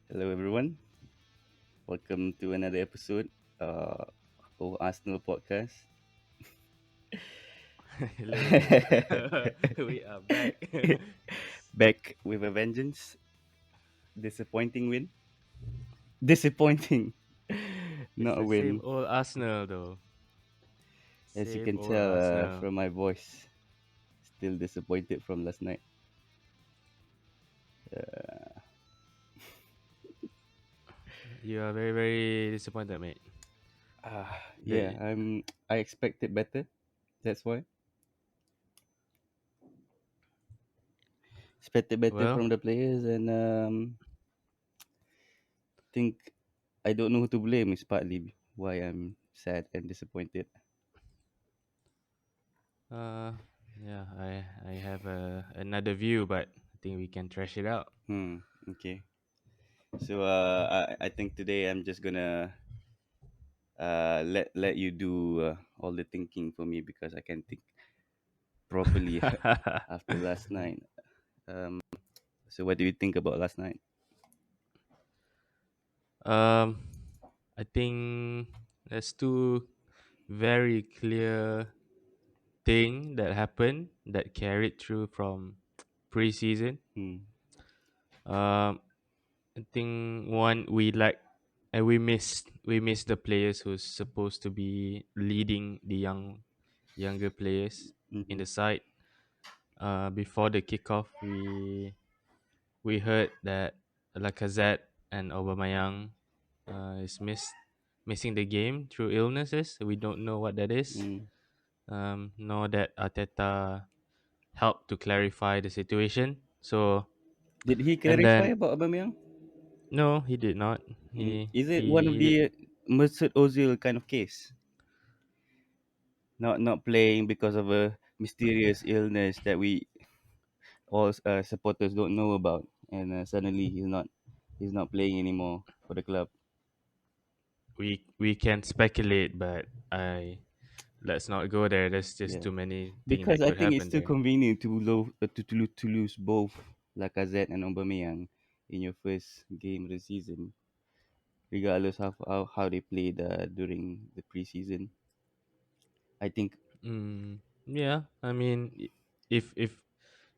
Hello, everyone. Welcome to another episode uh, of Arsenal Podcast. Hello, we are back. Back with a vengeance. Disappointing win. Disappointing. It's Not a the same win, old Arsenal, though. as you Same can old tell Arsenal. from my voice. Still disappointed from last night. Uh, You are very, very disappointed, mate. yeah, The I expected better. That's why expected better well, from the players, and think I don't know who to blame. Is partly why I'm sad and disappointed. uh, yeah, I have another view, but I think we can trash it out. Okay. So I think today I'm just gonna let you do all the thinking for me because I can think properly after last night. Um, so what do you think about last night? um, I think there's two very clear thing that happened that carried through from preseason. Hmm. Um, I think one we like and we missed the players who's supposed to be leading the younger players in Mm-hmm. the side. Before the kickoff, we heard that Lacazette and Aubameyang is missing the game through illnesses. We don't know what that is. Mm. Nor that Arteta helped to clarify the situation. So Did he and clarify then about Aubameyang? no, he did not. Is it one of He the Mesut Ozil kind of case? Not playing because of a mysterious illness that we all supporters don't know about, and suddenly he's not playing anymore for the club. we can speculate, but I let's not go there. There's just Yeah, too many things because that I could think it's happen too there. convenient to lose both Lacazette and Aubameyang in your first game of the season, regardless of how they played during the preseason. I think. Yeah, I mean,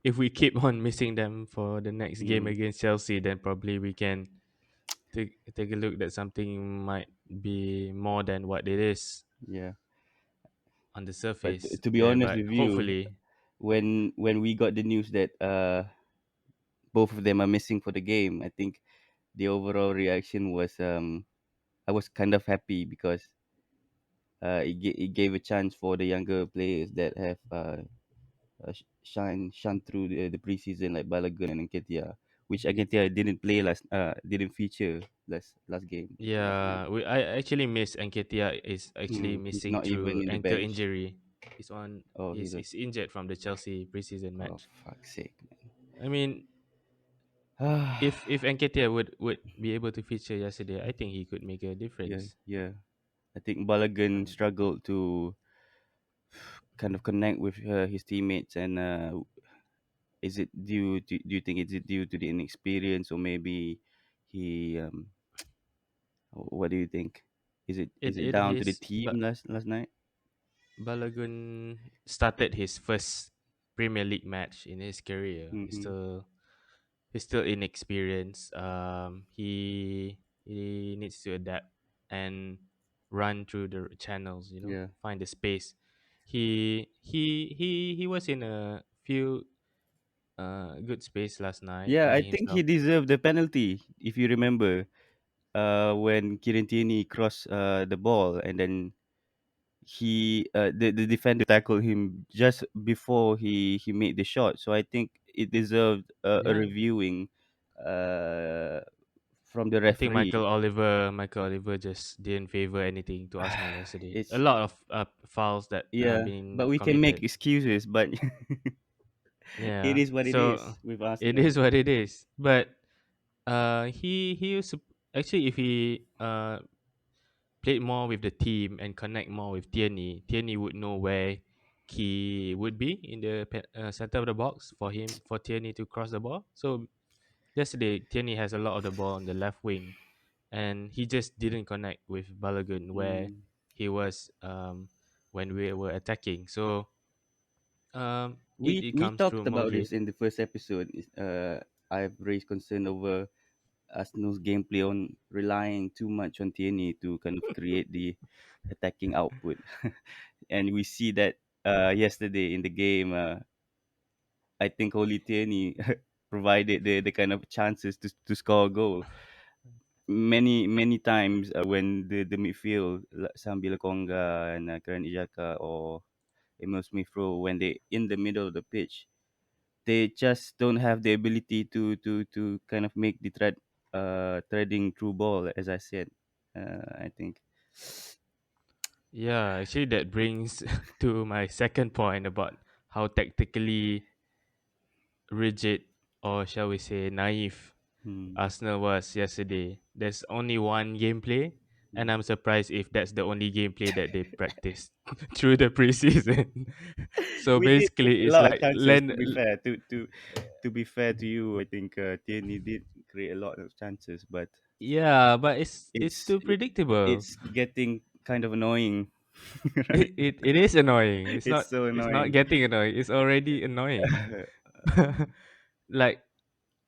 if we keep on missing them for the next game Mm, against Chelsea, then probably we can take a look that something might be more than what it is yeah, on the but surface. to be Yeah, honest but with you, hopefully, when we got the news that both of them are missing for the game, I think the overall reaction was I was kind of happy because it gave a chance for the younger players that have shine through the preseason like Balogun and Nketiah, which Nketiah didn't feature last game last night. yeah, I actually miss Nketiah is actually He's missing not even through in the ankle bench. injury. He's on. Oh, He's injured from the Chelsea preseason oh, match. fuck's sake, I mean, man. if Nketiah would be able to feature yesterday, I think he could make a Yeah, difference. yeah. I think Balogun Um, struggled to kind of connect with his teammates, and is it do you think is it due to the inexperience, or maybe he what do you think? Is it it down to the his team but last night? Balogun started his first Premier League match in his career. Mm-hmm. He's still inexperienced. He needs to adapt and run through the channels. Yeah. Find the space. He was in a few good space last night, Yeah, I finding think he himself. deserved the penalty. If you remember, when Kirintini crossed the ball, and then the defender tackled him just before he made the shot. So I think it deserved a Yeah, reviewing uh, from the I think referee. Michael Oliver just didn't favor anything to Arsenal yesterday. A It's lot of fouls that Yeah, but been we can make committed. excuses, but it Yeah, is what it so is with it Arsenal. is what it is. But he was actually if he played more with the team and connect more with Tierney, Tierney would know where he would be in the center of the box for Tierney to cross the ball. So yesterday Tierney has a lot of the ball on the left wing, and he just didn't connect with Balogun where Mm. he was when we were attacking. So it We comes through talked about Modric. this in the first episode. I've raised concern over Arsenal's gameplay on relying too much on Tierney to kind of create the attacking output, and we see that yesterday in the game. I think only Tierney provided the kind of chances to score a goal. Many times when the midfield, Sambi Lokonga and Karen Ijaka or Emil Smith Rowe, when they in the middle of the pitch, they just don't have the ability to kind of make the threading through ball, as I said. I think. Yeah, actually, that brings to my second point about how tactically rigid, or shall we say naive, Hmm, Arsenal was yesterday. There's only one gameplay, and hmm. I'm surprised if that's the only gameplay that they practiced through the preseason. So We did basically, a it's lot of like chances. To be fair, to be fair to you, I think Tierney did create a lot of chances, but yeah, but it's it's too predictable. it's getting kind of annoying, right? It is annoying. It's so It's not annoying. getting annoying. It's already annoying. Like,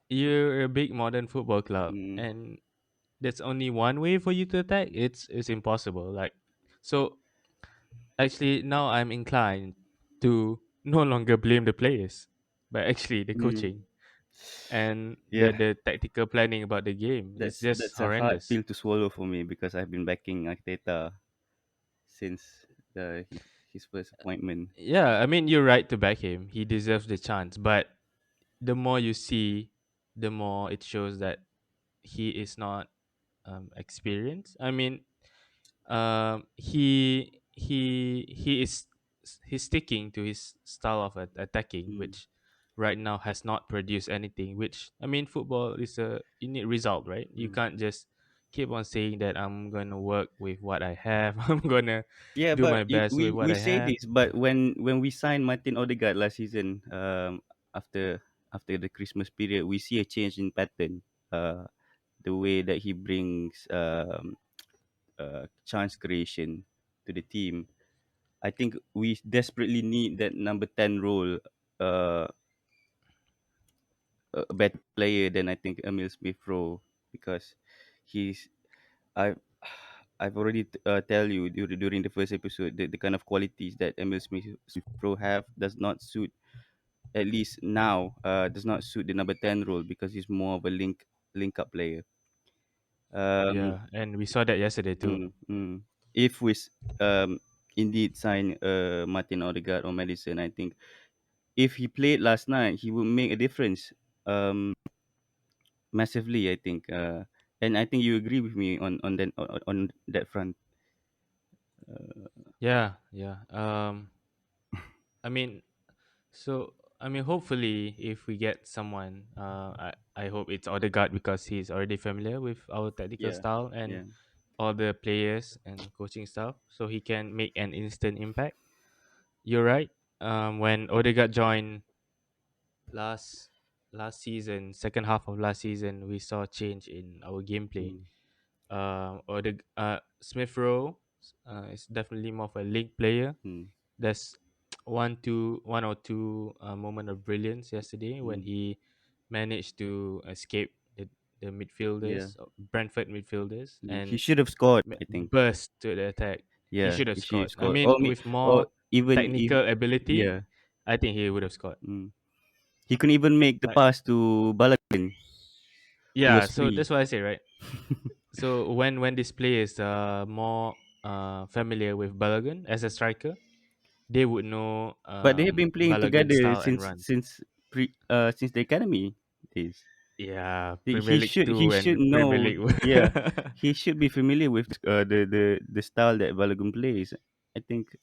you're a big modern football club, Mm, and there's only one way for you to attack. It's impossible. Like, so actually now I'm inclined to no longer blame the players, but actually the mm. coaching and Yeah, the tactical planning about the game. It's just that's a hard horrendous. pill to swallow for me because I've been backing Arteta since his first appointment. Yeah, I mean, you're right to back him. He deserves the chance, but the more you see, the more it shows that he is not experienced. I mean, he is he's sticking to his style of attacking, Mm, which right now has not produced anything. Which, I mean, football is a you need result, right? You mm. can't just keep on saying that I'm gonna work with what I have. I'm gonna Yeah, do but my best with what we I say have. this, but when we signed Martin Odegaard last season, after the Christmas period, we see a change in pattern. The way that he brings chance creation to the team. I think we desperately need that number 10 role, uh, a better player than I think Emil Smith Rowe because he's I I've already tell you during the first episode that the kind of qualities that Emil Smith Rowe have does not suit, at least now, does not suit the number 10 role because he's more of a link up player. Um, Yeah, and we saw that yesterday too. mm, mm. If we indeed sign Martin Odegaard or Madison, I think if he played last night, he would make a difference massively. I think, and I think you agree with me on that front. Yeah, yeah. I mean, so I mean, hopefully, if we get someone, I hope it's Odegaard because he's already familiar with our tactical Yeah, style and yeah. all the players and coaching stuff, so he can make an instant impact. You're right. When Odegaard joined last last season, second half of last season, we saw change in our gameplay. Mm, Smith Rowe is definitely more of a link player. mm, There's one or two moment of brilliance yesterday when mm. he managed to escape the Yeah. midfielders, Brentford midfielders, He and should have scored, I think. burst to the attack. He Yeah, should have he should have scored. I scored. mean, with Or more even if technical ability, yeah, I think he would have scored. mm. He couldn't even make the Like, pass to Balogun, who yeah, was so free. that's what I say, right? So when this player is more familiar with Balogun as a striker, they would know But they have been playing Balogun together style and run. since the academy days. Yeah, He Premier he League should 2 he should and Premier know. League. Yeah, he should be familiar with the style that Balogun plays. I think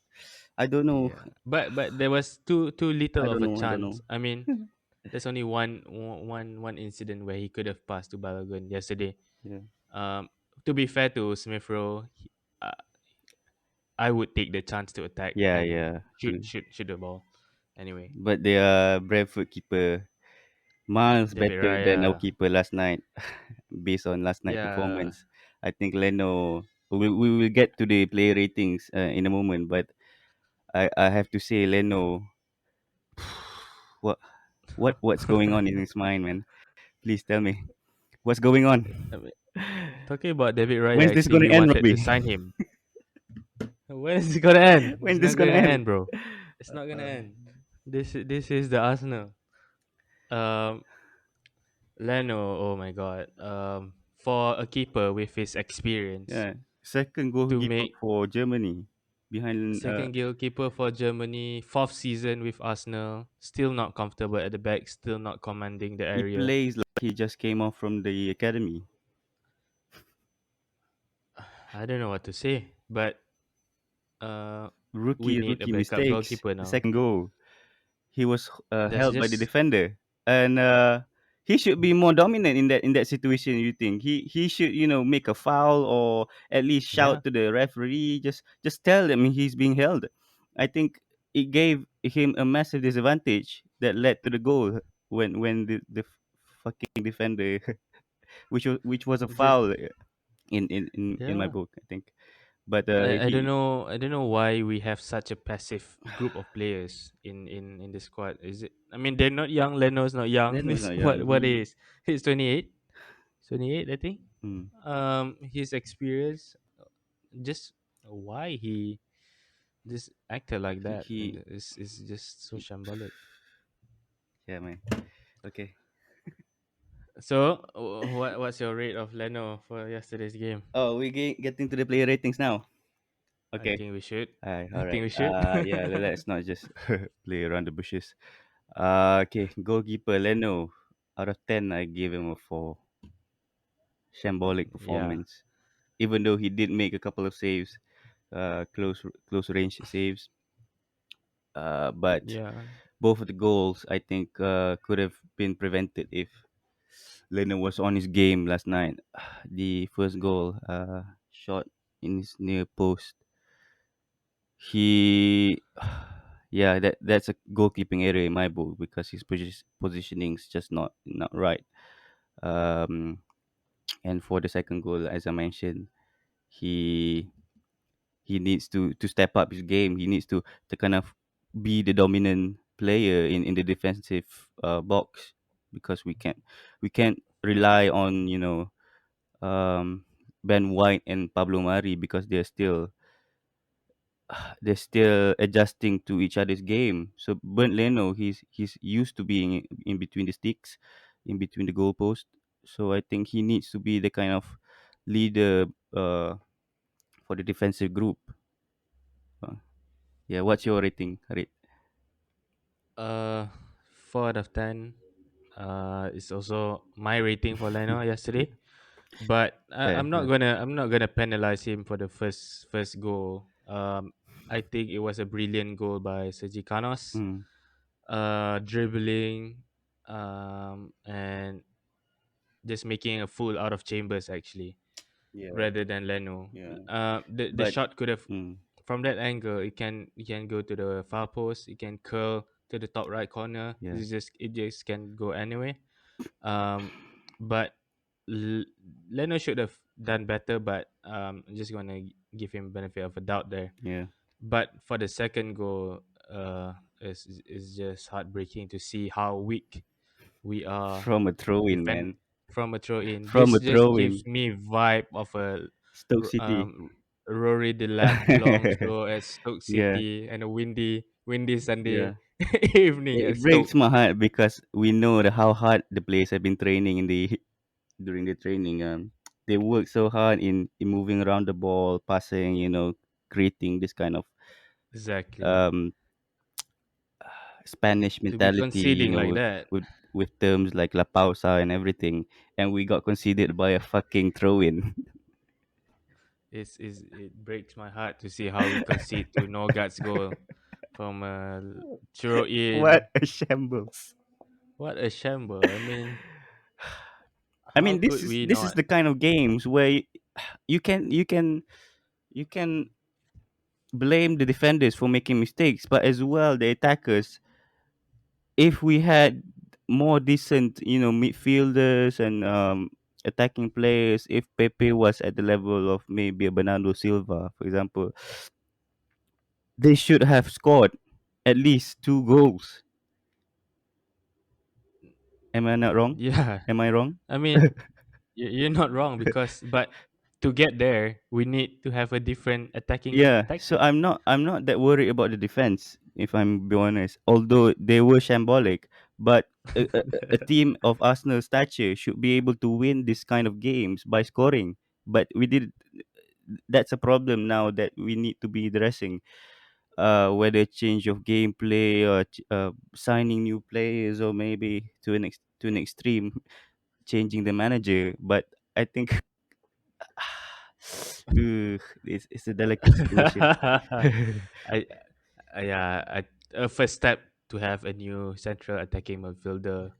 I don't know. Yeah, but there was too I little of don't a know. I don't know. chance. I mean, there's only one incident where he could have passed to Balogun yesterday. Yeah. Um, to be fair to Smith Rowe, I would take the chance to attack Yeah, and yeah, true. shoot the ball. Anyway, But the Brentford keeper, Miles David better than our Raya. keeper last night, based on last night Yeah. performance. I think Leno. We will get to the player ratings in a moment, but I have to say Leno. What what's going on in his mind, man? Please tell me what's going on. I mean, talking about David Raya, When's this actually, gonna we end, wanted to Robbie? sign him. When is it gonna end? It's When's this not gonna gonna end? end, bro. It's not gonna Uh, end. This is the Arsenal. Um, Leno. Oh my god. For a keeper with his experience yeah, second to goalkeeper make for Germany behind. second goalkeeper for Germany, fourth season with Arsenal, still not comfortable at the back, still not commanding the He area. plays like he just came off from the academy. I don't know what to say, but uh, we need a Rookie backup mistakes. goalkeeper The now. second goal, he was That's held by the just defender, and he should be more dominant in that situation. You think he should make a foul or at least yeah. shout to the referee, just tell them he's being held. I think it gave him a massive disadvantage that led to the goal when the fucking defender which was a Just foul in my yeah. book, I think. But I don't he know. I don't know why we have such a passive group of players in the squad. Is it? I mean, they're not young. Leno's not young. Leno's This not young. what is? He's 28. 28, I think. Mm, His experience. Just why he just acted like he, that, and he it's just so he shambolic. yeah, man. Okay. So, what's your rate of Leno for yesterday's game? Oh, we getting to the player ratings now. I Okay. think we should. All I think right. we should. Yeah. Let's not just play around the bushes. Okay. Goalkeeper Leno. Out of 10, I give him a 4. Shambolic Yeah, performance. Even though he did make a couple of saves, close range saves. But yeah, both of the goals, I think, could have been prevented if Leno was on his game last night. The first goal, shot in his near post. He, yeah, that's a goalkeeping error in my book because his positioning is just not right. Um, and for the second goal, as I mentioned, he he needs to step up his game. He needs to kind of be the dominant player in the defensive box because we can't rely on Ben White and Pablo Mari because they're still adjusting to each other's game. So Bernd Leno, he's used to being in between the sticks, in between the goalposts. So I think he needs to be the kind of leader for the defensive group. Uh, yeah, what's your rating, Harit? uh 4 out of 10. It's also my rating for Leno yesterday, but Yeah, yeah. I'm not gonna penalize him for the first goal. I think it was a brilliant goal by Sergi Canos. Mm, Dribbling, and just making a fool out of Chambers, actually, yeah, rather than Leno. yeah. The But shot could have, mm, from that angle, it can go to the far post. It can curl to the top right corner. yeah, It just can go anywhere. Um, but L- Leno should have done better. But I'm just gonna give him benefit of a doubt there. yeah. But for the second goal, is just heartbreaking to see how weak we are From a throw in, defend man. from a throw in. From This a just throw gives in. me vibe of a Stoke r- City. um Rory Delap long throw at Stoke Yeah, City, and a windy yeah. Sunday evening It at breaks Stoke. my heart because we know how hard the players have been training during the training. They work so hard in moving around the ball, passing, creating this kind of Exactly. um, Spanish To be mentality, conceding like that, with terms like La Pausa and everything, and we got conceded by a fucking throw-in. it breaks my heart to see how we concede to Norgard's goal from a throw in. What a shambles! What a shamble! I mean, I how mean, this could is we this is not? the kind of games where you can blame the defenders for making mistakes, but as well the attackers. If we had more decent, midfielders and attacking players. If Pepe was at the level of maybe a Bernardo Silva, for example, they should have scored at least 2 goals. Am I not wrong? Yeah, Am I wrong? I mean, you're not wrong because, but to get there, we need to have a different attacking Yeah, so tactic. I'm not that worried about the defense, if I'm be honest. Although they were shambolic, but a team of Arsenal stature should be able to win this kind of games by scoring. But we did. That's a problem now that we need to be addressing. Whether change of gameplay or signing new players, or maybe to an extreme changing the manager. But I think it's a delicate situation. I, yeah, a first step to have a new central attacking midfielder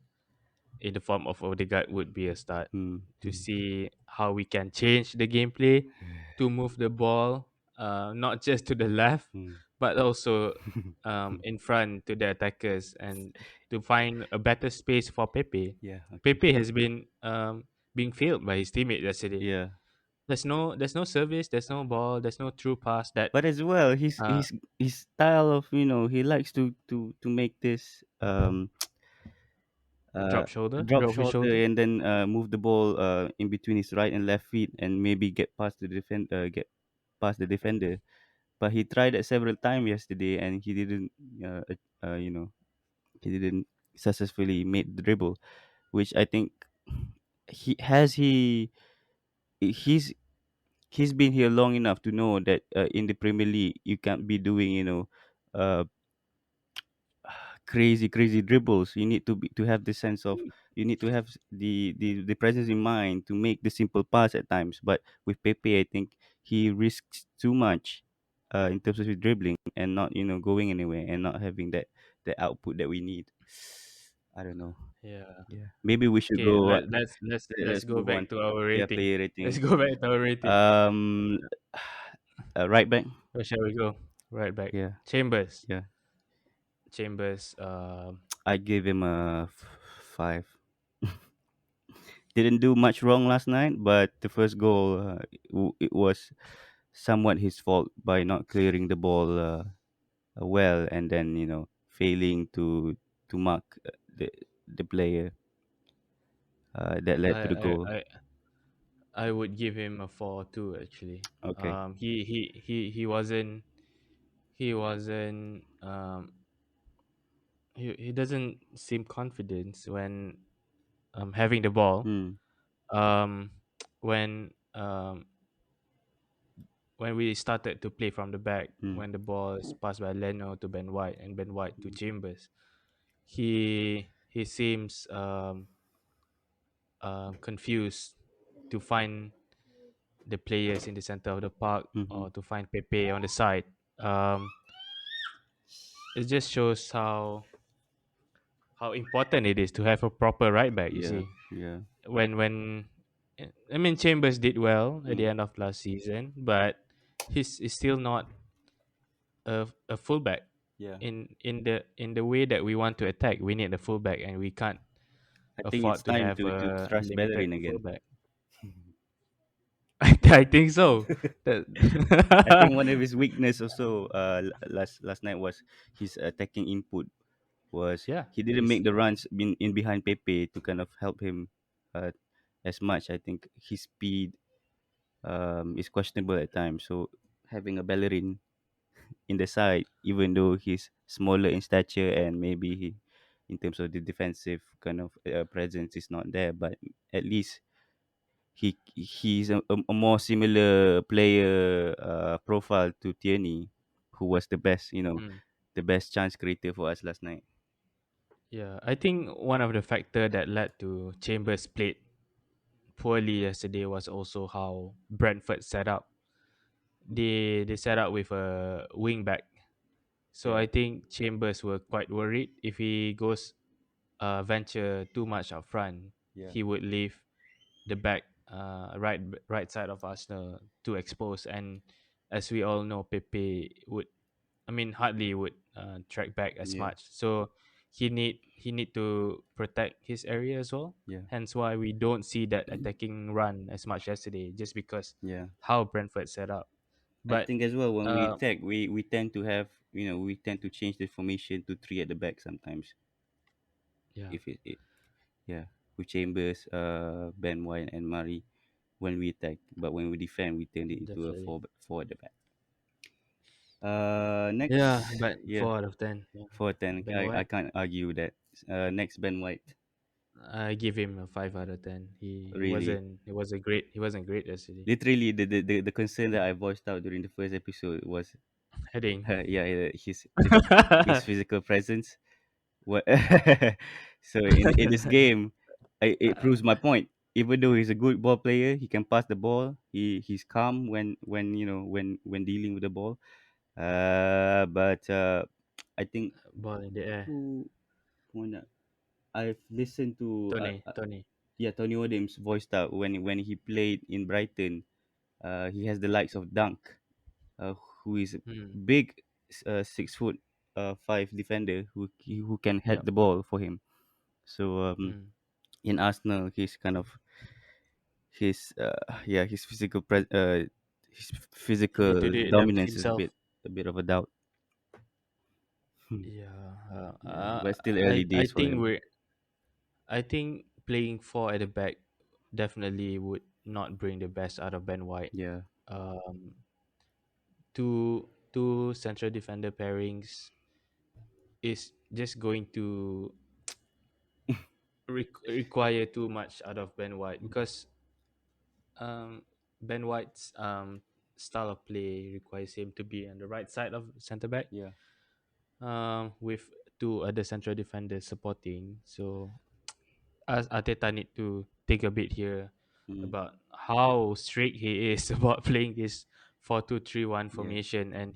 in the form of Odegaard would be a start Mm, to see how we can change the gameplay to move the ball, not just to the left, mm. but also in front to the attackers and to find a better space for Pepe. Yeah. Okay. Pepe has been being failed by his teammate yesterday. Yeah. There's no service, there's no ball, there's no true pass that But as well, his uh, his his style of, he likes to make this uh drop drop his shoulder shoulder. and then move the ball in between his right and left feet and maybe get past the defender. But he tried that several times yesterday and he didn't uh, uh, uh, you know he didn't successfully made the dribble, which I think he he's he's been here long enough to know that in the Premier League you can't be doing, uh, crazy dribbles. You need to have the sense of, you need to have the presence in mind to make the simple pass at times. But with Pepe, I think he risks too much in terms of his dribbling and not, going anywhere and not having that the output that we need. I don't know. Yeah. Yeah, maybe we should Okay, go. let's Let's go move on. back to our Yeah, rating. player Let's rating. go back to our rating. Um, right back. Where shall we go? Right back. Yeah, Chambers. yeah. Chambers. I gave him a 5. Didn't do much wrong last night, but the first goal, it was somewhat his fault by not clearing the ball well, and then failing to mark the player that I led to the I goal. I, I would give him a 4 too. Actually, Okay. he wasn't he doesn't seem confident when having the ball. Hmm. Um, when when we started to play from the back, Hmm. when the ball is passed by Leno to Ben White and Ben White to Chambers, he seems confused to find the players in the center of the park Hmm. or to find Pepe on the side. Um, it just shows how important it is to have a proper right back. You Yeah. see, Yeah. when I mean Chambers did well at the Hmm. end of last season, but he's still not a fullback. Yeah. In the way that we want to attack, we need a fullback, and we can't I think it's afford to time have to a trust limited Bellerin again. fullback. I think so. That I think one of his weakness also last night was his attacking input. Was yeah, he didn't he's make the runs in behind Pepe to kind of help him uh, as much. I think his speed is questionable at times. So having a Bellerin in the side, even though he's smaller in stature and maybe in terms of the defensive kind of presence is not there, but at least he's a more similar player profile to Tierney, who was mm, the best chance creator for us last night. yeah. I think one of the factor that led to Chambers played poorly yesterday was also how Brentford set up. They set up with a wing back. So Yeah, I think Chambers were quite worried if he goes venture too much up front, yeah, he would leave the back right side of Arsenal to expose. And as we all know, Pepe would, I mean, hardly would track back as yeah. much. So he need to protect his area as well. yeah. Hence why we don't see that attacking run as much yesterday, just because Yeah. how Brentford set up. I But think as well when we uh, attack, we tend to have, we tend to change the formation to three at the back sometimes. yeah, If it yeah, with Chambers, Ben White and Murray when we attack, but when we defend, we turn it into a definitely. four at the back. Next, Yeah, but yeah, 4 out of 10. Yeah, 4-10. Ben I White. can't argue that. Next Ben White, I give him a 5 out of 10. He really, wasn't he wasn't great yesterday. literally the concern that I voiced out during the first episode was, Heading. yeah, his physical presence. What? So in this game, it proves my point. Even though he's a good ball player, he can pass the ball. He's calm when dealing with the ball. But I think Ball in the air. who one I've listened to Tony. yeah, Tony Adams voiced out when he played in Brighton. He has the likes of Dunk, uh, who is a Hmm. big 6 foot 5 defender who can head Yep. the ball for him. So Hmm. in Arsenal, he's kind of his his He need to physical do it dominance is himself. a bit of a doubt. Yeah. Yeah, but still early I days for think him. playing four at the back definitely would not bring the best out of Ben White. Yeah, Um, two central defender pairings is just going to require too much out of Ben White, because um, Ben White's style of play requires him to be on the right side of centre back, yeah, with two other central defenders supporting. So as Arteta need to take a bit here mm, about how strict he is about playing this 4-2-3-1 yeah, formation, and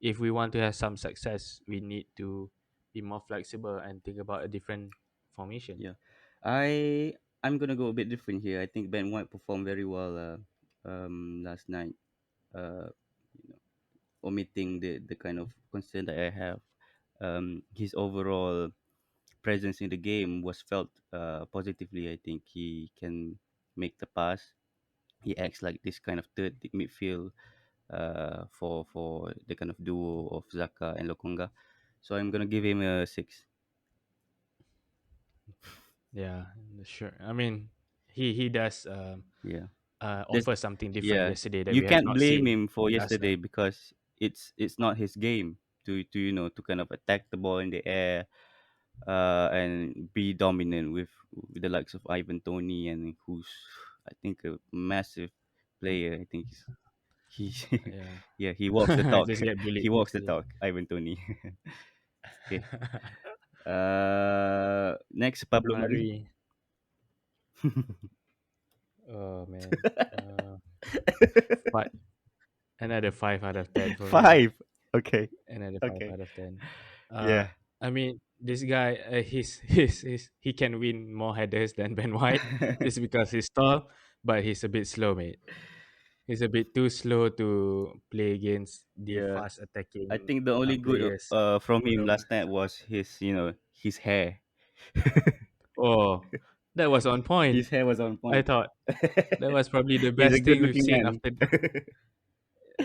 if we want to have some success, we need to be more flexible and think about a different formation. yeah. I'm gonna go a bit different here. I think Ben White performed very well last night. Uh, Omitting the kind of concern that I have, his overall presence in the game was felt positively. I think he can make the pass. He acts like this kind of third midfield for the kind of duo of Zaka and Lokonga. So I'm gonna give him a 6. Yeah, sure. I mean, he does Yeah, this offer something different yeah. yesterday that You we have can't not blame seen him for with yesterday Arsenal. because it's not his game to kind of attack the ball in the air and be dominant with the likes of Ivan Tony, and who's I think a massive player. I think he Yeah, yeah, he walks the talk. just get He bullied walks the yesterday. talk, Ivan Tony. Okay. Next Pablo Mari. Mari. Oh man. Uh, five, another 5 out of 10 for me. 5. Okay. Another five Okay. out of ten. Yeah. I mean, this guy, he can win more headers than Ben White, just because he's tall, but he's a bit slow, mate. He's a bit too slow to play against the Yeah. fast I attacking think the only good players. from him So, last night was his hair. oh, that was on point. His hair was on I point. thought that was probably the He's a best good thing we've looking seen man. after.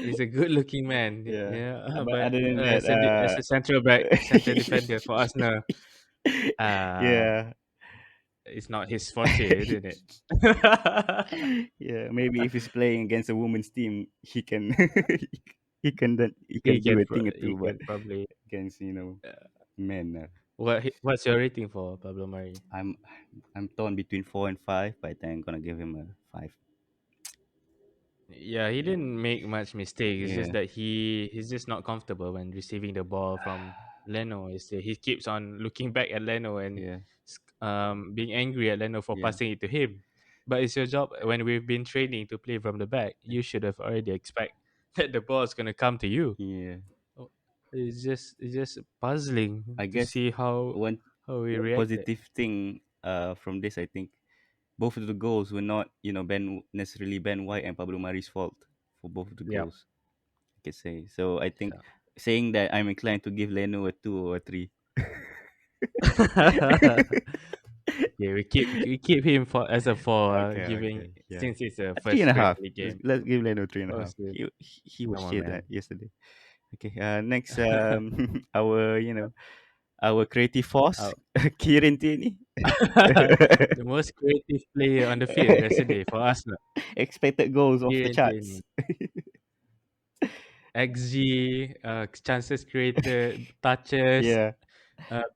He's a good-looking man, Yeah. yeah. But But other than that, as a central back, center defender for Arsenal, uh, yeah. it's not his forte, isn't it? Yeah, maybe if he's playing against a women's team, he can he he can do can a thing or he two, but can probably. against men, What's your rating for Pablo Mari? I'm I'm torn between 4 and 5, but I think I'm gonna give him a 5. Yeah, he Yeah, didn't make much mistakes. It's just yeah, that he's just not comfortable when receiving the ball from Leno. He keeps on looking back at Leno and yeah, being angry at Leno for yeah, passing it to him. But it's your job when we've been training to play from the back. You should have already expect that the ball is gonna come to you. yeah. Oh, it's just puzzling I to guess see one how we one reacted. positive thing from this, I think both of the goals were not necessarily Ben White and Pablo Mari's fault for both of the Yep. goals. I could say so. I think Yeah. saying that I'm inclined to give Leno a 2 or a 3. Okay, we keep him for as a four, Okay, giving okay, yeah. since it's a A three and first a half. Premier League game. Let's give Leno three and a Oh, half. still, He was come on, shit man. yesterday. Okay. Next, our our creative force, Out. Kieran Tierney. The most creative player on the field yesterday for Arsenal. Expected goals off the Kieran charts. Tierney. XG, chances created, touches, Yeah,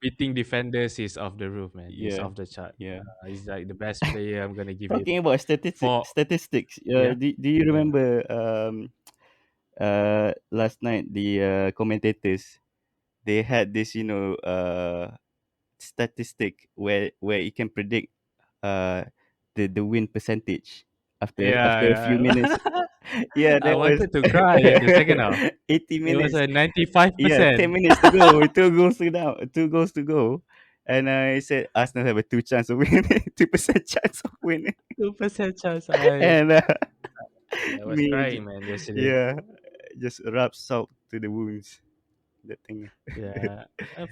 beating defenders is off the roof, man. He's yeah, off the chart. yeah. He's like the best player. I'm gonna give him Talking about four. statistics. Yeah, Do you yeah, remember last night the commentators, they had this statistic where you can predict uh the win percentage after a few yeah, minutes. yeah. Yeah, I that was wanted to cry in the second half. 80 It was minutes. a 95%. Yeah, 10 minutes to go. Two goals to go. And I said Arsenal have a two chance of winning, 2% chance of winning. 2% chance. I And I was me, crying, man, yesterday. yeah, just rub salt to the wounds. That thing. Yeah,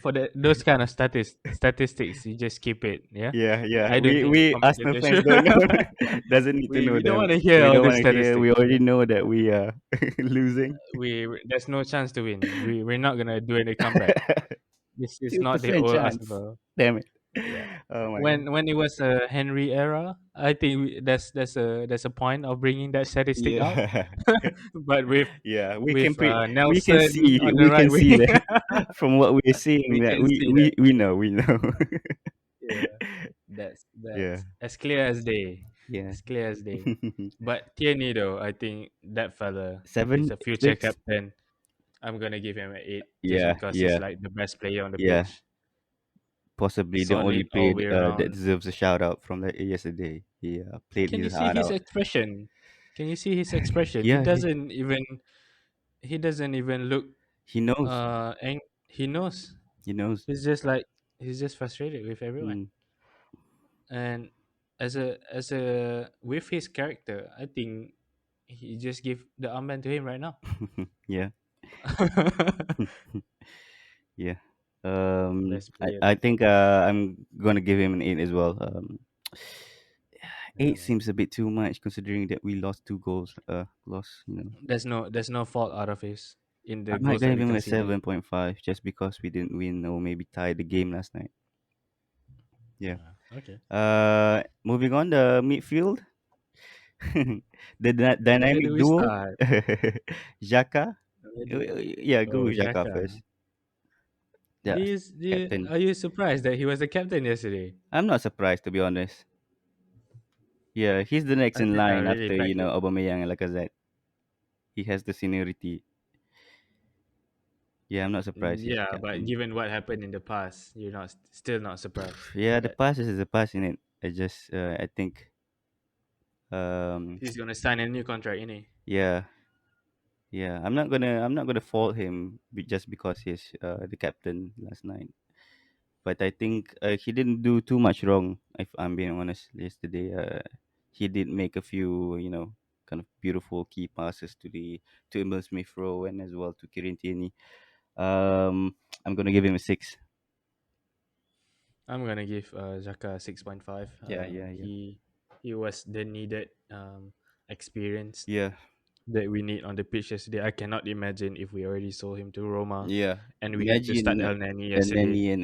for those kind of statistics, you just keep it. Yeah, Yeah, yeah. I don't think the We Arsenal commentator fans should. don't know. Doesn't need to know We don't them. want to hear We all don't the want to hear. We statistics. already know that we are losing. There's no chance to win. We're not gonna do any comeback. This is Two not the percent old chance. Arsenal. Damn it. Yeah. Oh my god. When it was a Henry era, I think there's a point of bringing that statistic out. Yeah. But with Yeah. We can Nelson see on the right wing, that from what we're seeing we that can see that. we know. Yeah, that's Yeah. as clear as day, Yeah. as clear as day. But Tierney though, I think that fella is Seven, a future 6. captain. I'm gonna give him an 8 just Yeah, because he's yeah, like the best player on the yeah. pitch. Possibly the only Solid all player way that around. deserves a shout out from yesterday. He played Can his you see heart his out. expression? Can you see his expression? Yeah, He doesn't even look he knows. he knows. He knows. He's just frustrated with everyone. Mm. And as a with his character, I think he just give the armband to him right now. Yeah, yeah. Best player I that think I'm gonna give him an 8 as well. yeah, 8 man. seems a bit too much considering that we lost two goals. There's no fault out of his in I the might goals that give we him a conceded. 7.5 just because we didn't win or maybe tie the game last night. Yeah. Okay. Moving on the midfield, the Where dynamic do we duo, start? Xhaka. Where do- Yeah, go Oh, with Xhaka Xhaka. first. Yeah, captain. Are you surprised that he was the captain yesterday? I'm not surprised to be honest. Yeah, he's the next I in think I line really after like him. Aubameyang and Lacazette. He has the seniority. Yeah, I'm not surprised he's the Yeah, but captain. given what happened in the past, you're not still not surprised Yeah, the that past is the past in it. I think um he's gonna sign a new contract, innit? yeah, yeah. I'm not gonna fault him just because he's the captain last night. But I think he didn't do too much wrong. If I'm being honest, yesterday he did make a few kind of beautiful key passes to Emil Smith Rowe and as well to Kirin Tierney. Um, I'm gonna give him a 6. I'm gonna give Xhaka 6.5. Yeah, yeah, yeah, He was the needed experience yeah, that we need on the pitch yesterday. I cannot imagine if we already sold him to Roma yeah. and we had to start Imagine El Nani and yesterday. Nani and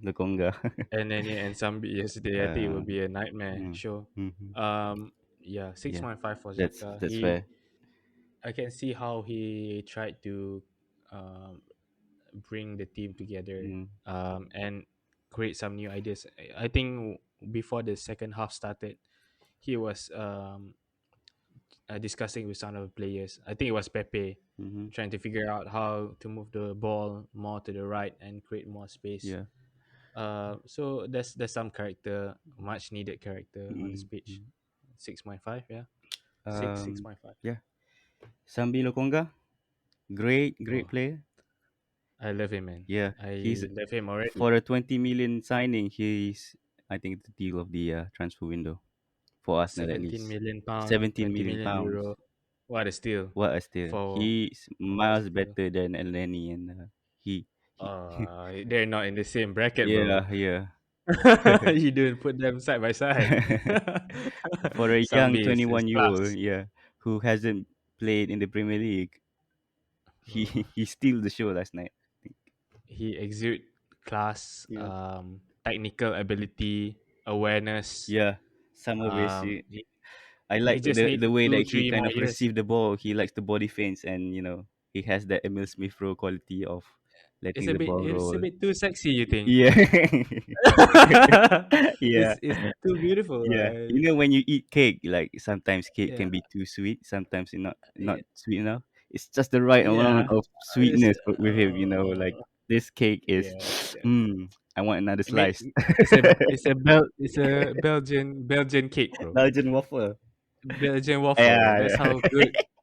Lokonga. And Nani and Sambi yesterday. I think it would um, be a nightmare mm, show. mhm. Yeah, Yeah, 6.5 for that's Xhaka. that's fair. I can see how he tried to um, bring the team together Mm, and create some new ideas. I think before the second half started, he was discussing with some of the players. I think it was Pepe mm-hmm. trying to figure out how to move the ball more to the right and create more space. Yeah. So there's some character, much needed character on this Mm, pitch. mm. 6.5, yeah, six Um, point five. yeah. Sambi Lokonga, great Oh, player. I love him, man. Yeah, he's I love him already. for a 20 million signing. He's I think the deal of the transfer window for Arsenal at 17 least. million pound, 17 20 million million pounds. euro. What a steal What a steal! for He's what a miles steal. better than Elneny, and he They're not in the same bracket, bro. Yeah, yeah. You didn't put them side by side. For a young Sambi is 21-year-old, class. yeah, who hasn't played in the Premier League, he Uh, he steal the show last night. I think. he exude class, Yeah, technical ability, awareness. yeah. Summer basic. He, I he like just need the way two, that he three kind more of years. received the ball. He likes the body feints, and he has that Emil Smith Rowe quality of letting the ball It's a roll. bit too sexy, you think? Yeah, yeah, It's too beautiful. yeah. When you eat cake, like sometimes cake Yeah, can be too sweet, sometimes it's not sweet enough. It's just the right yeah. amount of It's, sweetness with him. Like this cake is, yeah, yeah. I want another I mean, slice. it's a Belgian cake, bro. Belgian waffle. Belgian waffle. Yeah,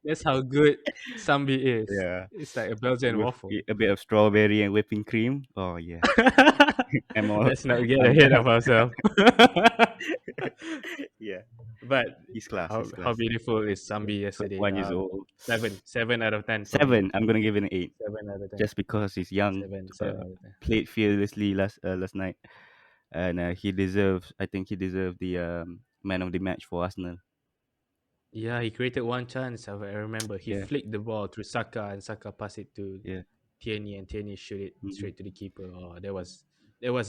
That's how good Sambi is. yeah. It's like a Belgian With waffle. a bit of strawberry and whipping cream. Oh yeah, I'm all. Let's not get I'm, ahead of ourselves. yeah, But he's class. He's how class. beautiful is Yeah. Sambi yesterday? 21 years old. Seven out of 10 for me. 7. I'm gonna give it an 8, 7 out of 10. just because he's young. Seven out of 10. Played fearlessly last night, and he deserves. I think he deserved the man of the match for Arsenal. Yeah, he created one chance. I remember he Yeah, flicked the ball through Saka, and Saka passed it to yeah, Tierney, and Tierney shoot it hmm, straight to the keeper. Oh, that was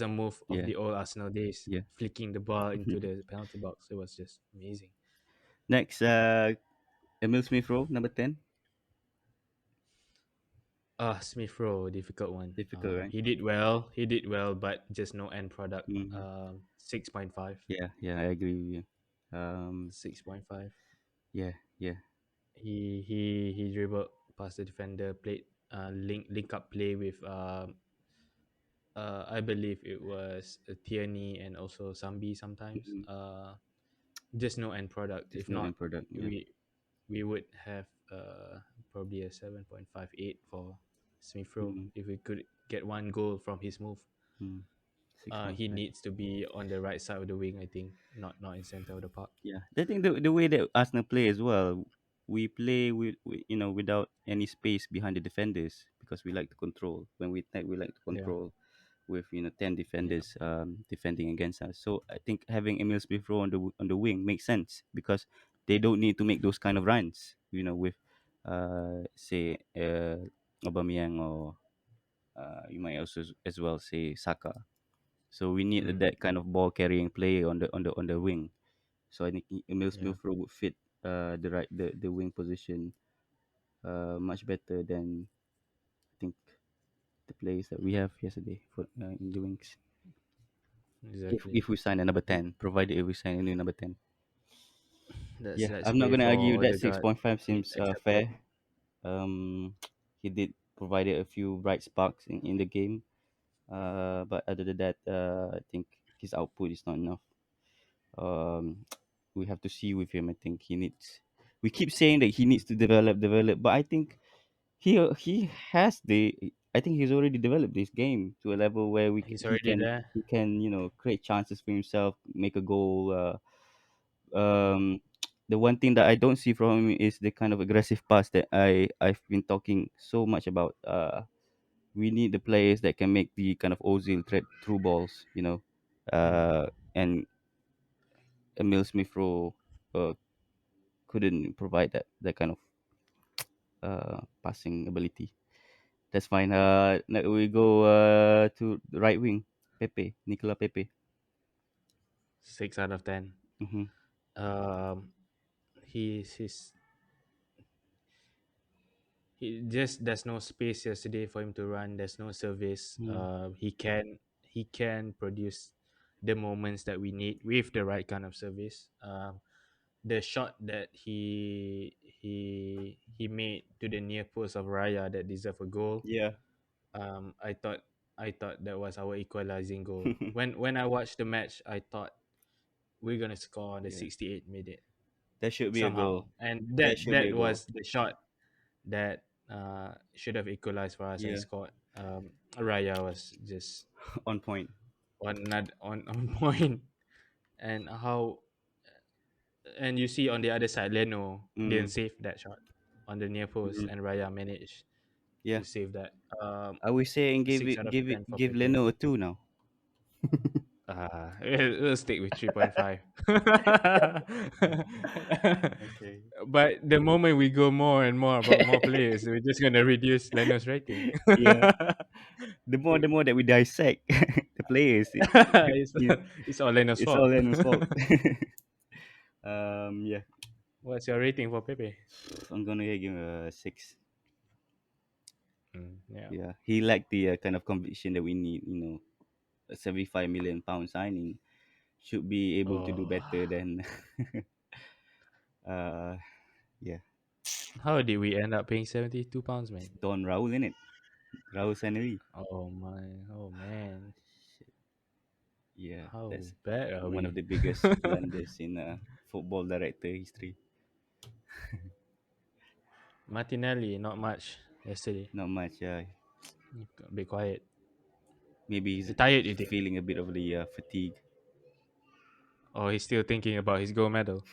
a move of yeah, the old Arsenal days, yeah. flicking the ball into the penalty box. It was just amazing. Next, Emil Smith Rowe, number 10. Smith Rowe, difficult one. Difficult, right? He did well. He did well, but just no end product. Hmm. 6.5. Yeah, yeah, I agree with you. Um, 6.5. yeah, yeah. He dribbled past the defender, played link up play with I believe it was Tierney and also Sambi sometimes. Mhm. Just no end product. Just If no not, end product. Yeah. we we would have probably a 7.58 for Smith Rowe Mm, if we could get one goal from his move. mm. He 6.5. needs to be on the right side of the wing, I think, not in center of the park. Yeah, I think the way that Arsenal play as well, we play without any space behind the defenders because we like to control. When we attack, we like to Yeah, control with 10 yeah, defenders defending against us. So I think having Emil Smith Rowe on the wing makes sense because they don't need to make those kind of runs. With say Aubameyang, or you might also as well say Saka. So we need mm, that kind of ball carrying player on the wing. So I think Emil yeah, Smith Rowe would fit the wing position much better than I think the players that we have yesterday for in the wings. If exactly. if we sign a number 10, provided if we sign a new number 10. Yeah, Let's I'm not pray gonna argue for that Odegaard. 6.5 He's seems accepted. fair. He did provided a few bright sparks in the game, but other than that, I think his output is not enough. Um, we have to see with him. I think he needs. We keep saying that he needs to develop, but I think he has the. I think he's already developed this game to a level where He's he already can there. he can create chances for himself, make a goal. Um, the one thing that I don't see from him is the kind of aggressive pass that I've been talking so much about. We need the players that can make the kind of Ozil thread through balls. Mm, And Emil Smith Rowe uh, couldn't provide that kind of passing ability. That's fine. Now we go to the right wing, Nicola Pepe. 6 out of 10. Mm-hmm. Um, he's he just there's no space yesterday for him to run. There's no service. Mm. He can produce the moments that we need with the right kind of service. The shot that he made to the near post of Raya that deserved a goal. Yeah, I thought that was our equalizing goal. When I watched the match, I thought we're gonna score on the yeah. 68th minute That should be a somehow, goal. and That that should be that a goal. was the shot that should have equalized for us and Yeah, scored. Raya was just on point. on point, and how and you see on the other side, Leno didn't Mm. save that shot on the near post, Mm. and Raya managed. Yeah, to save that. I would say and give 6 it out of give it 10 for give Pepe. Leno a two now. We'll stick with 3.5. Okay. But the moment we go more and more about more players, we're just gonna reduce Leno's rating. Yeah, the more that we dissect the players, it's, you know, it's all Leno's it's fault. all Leno's fault. Yeah, What's your rating for Pepe? I'm gonna give him a six. Yeah. Yeah, he lacked the kind of conviction that we need. A 75 million pound signing should be able to do Oh, better than. uh, yeah, how did we end up paying £72, it's man? Don Raul in it. Raul Sanari. Oh my, oh man, Yeah, how that's bad are one of we? the biggest blunders in football director history. Martinelli, not much yesterday. Not much. A bit quiet. Maybe he's You tired, you think? feeling a bit of the fatigue. Or he's still thinking about his gold medal?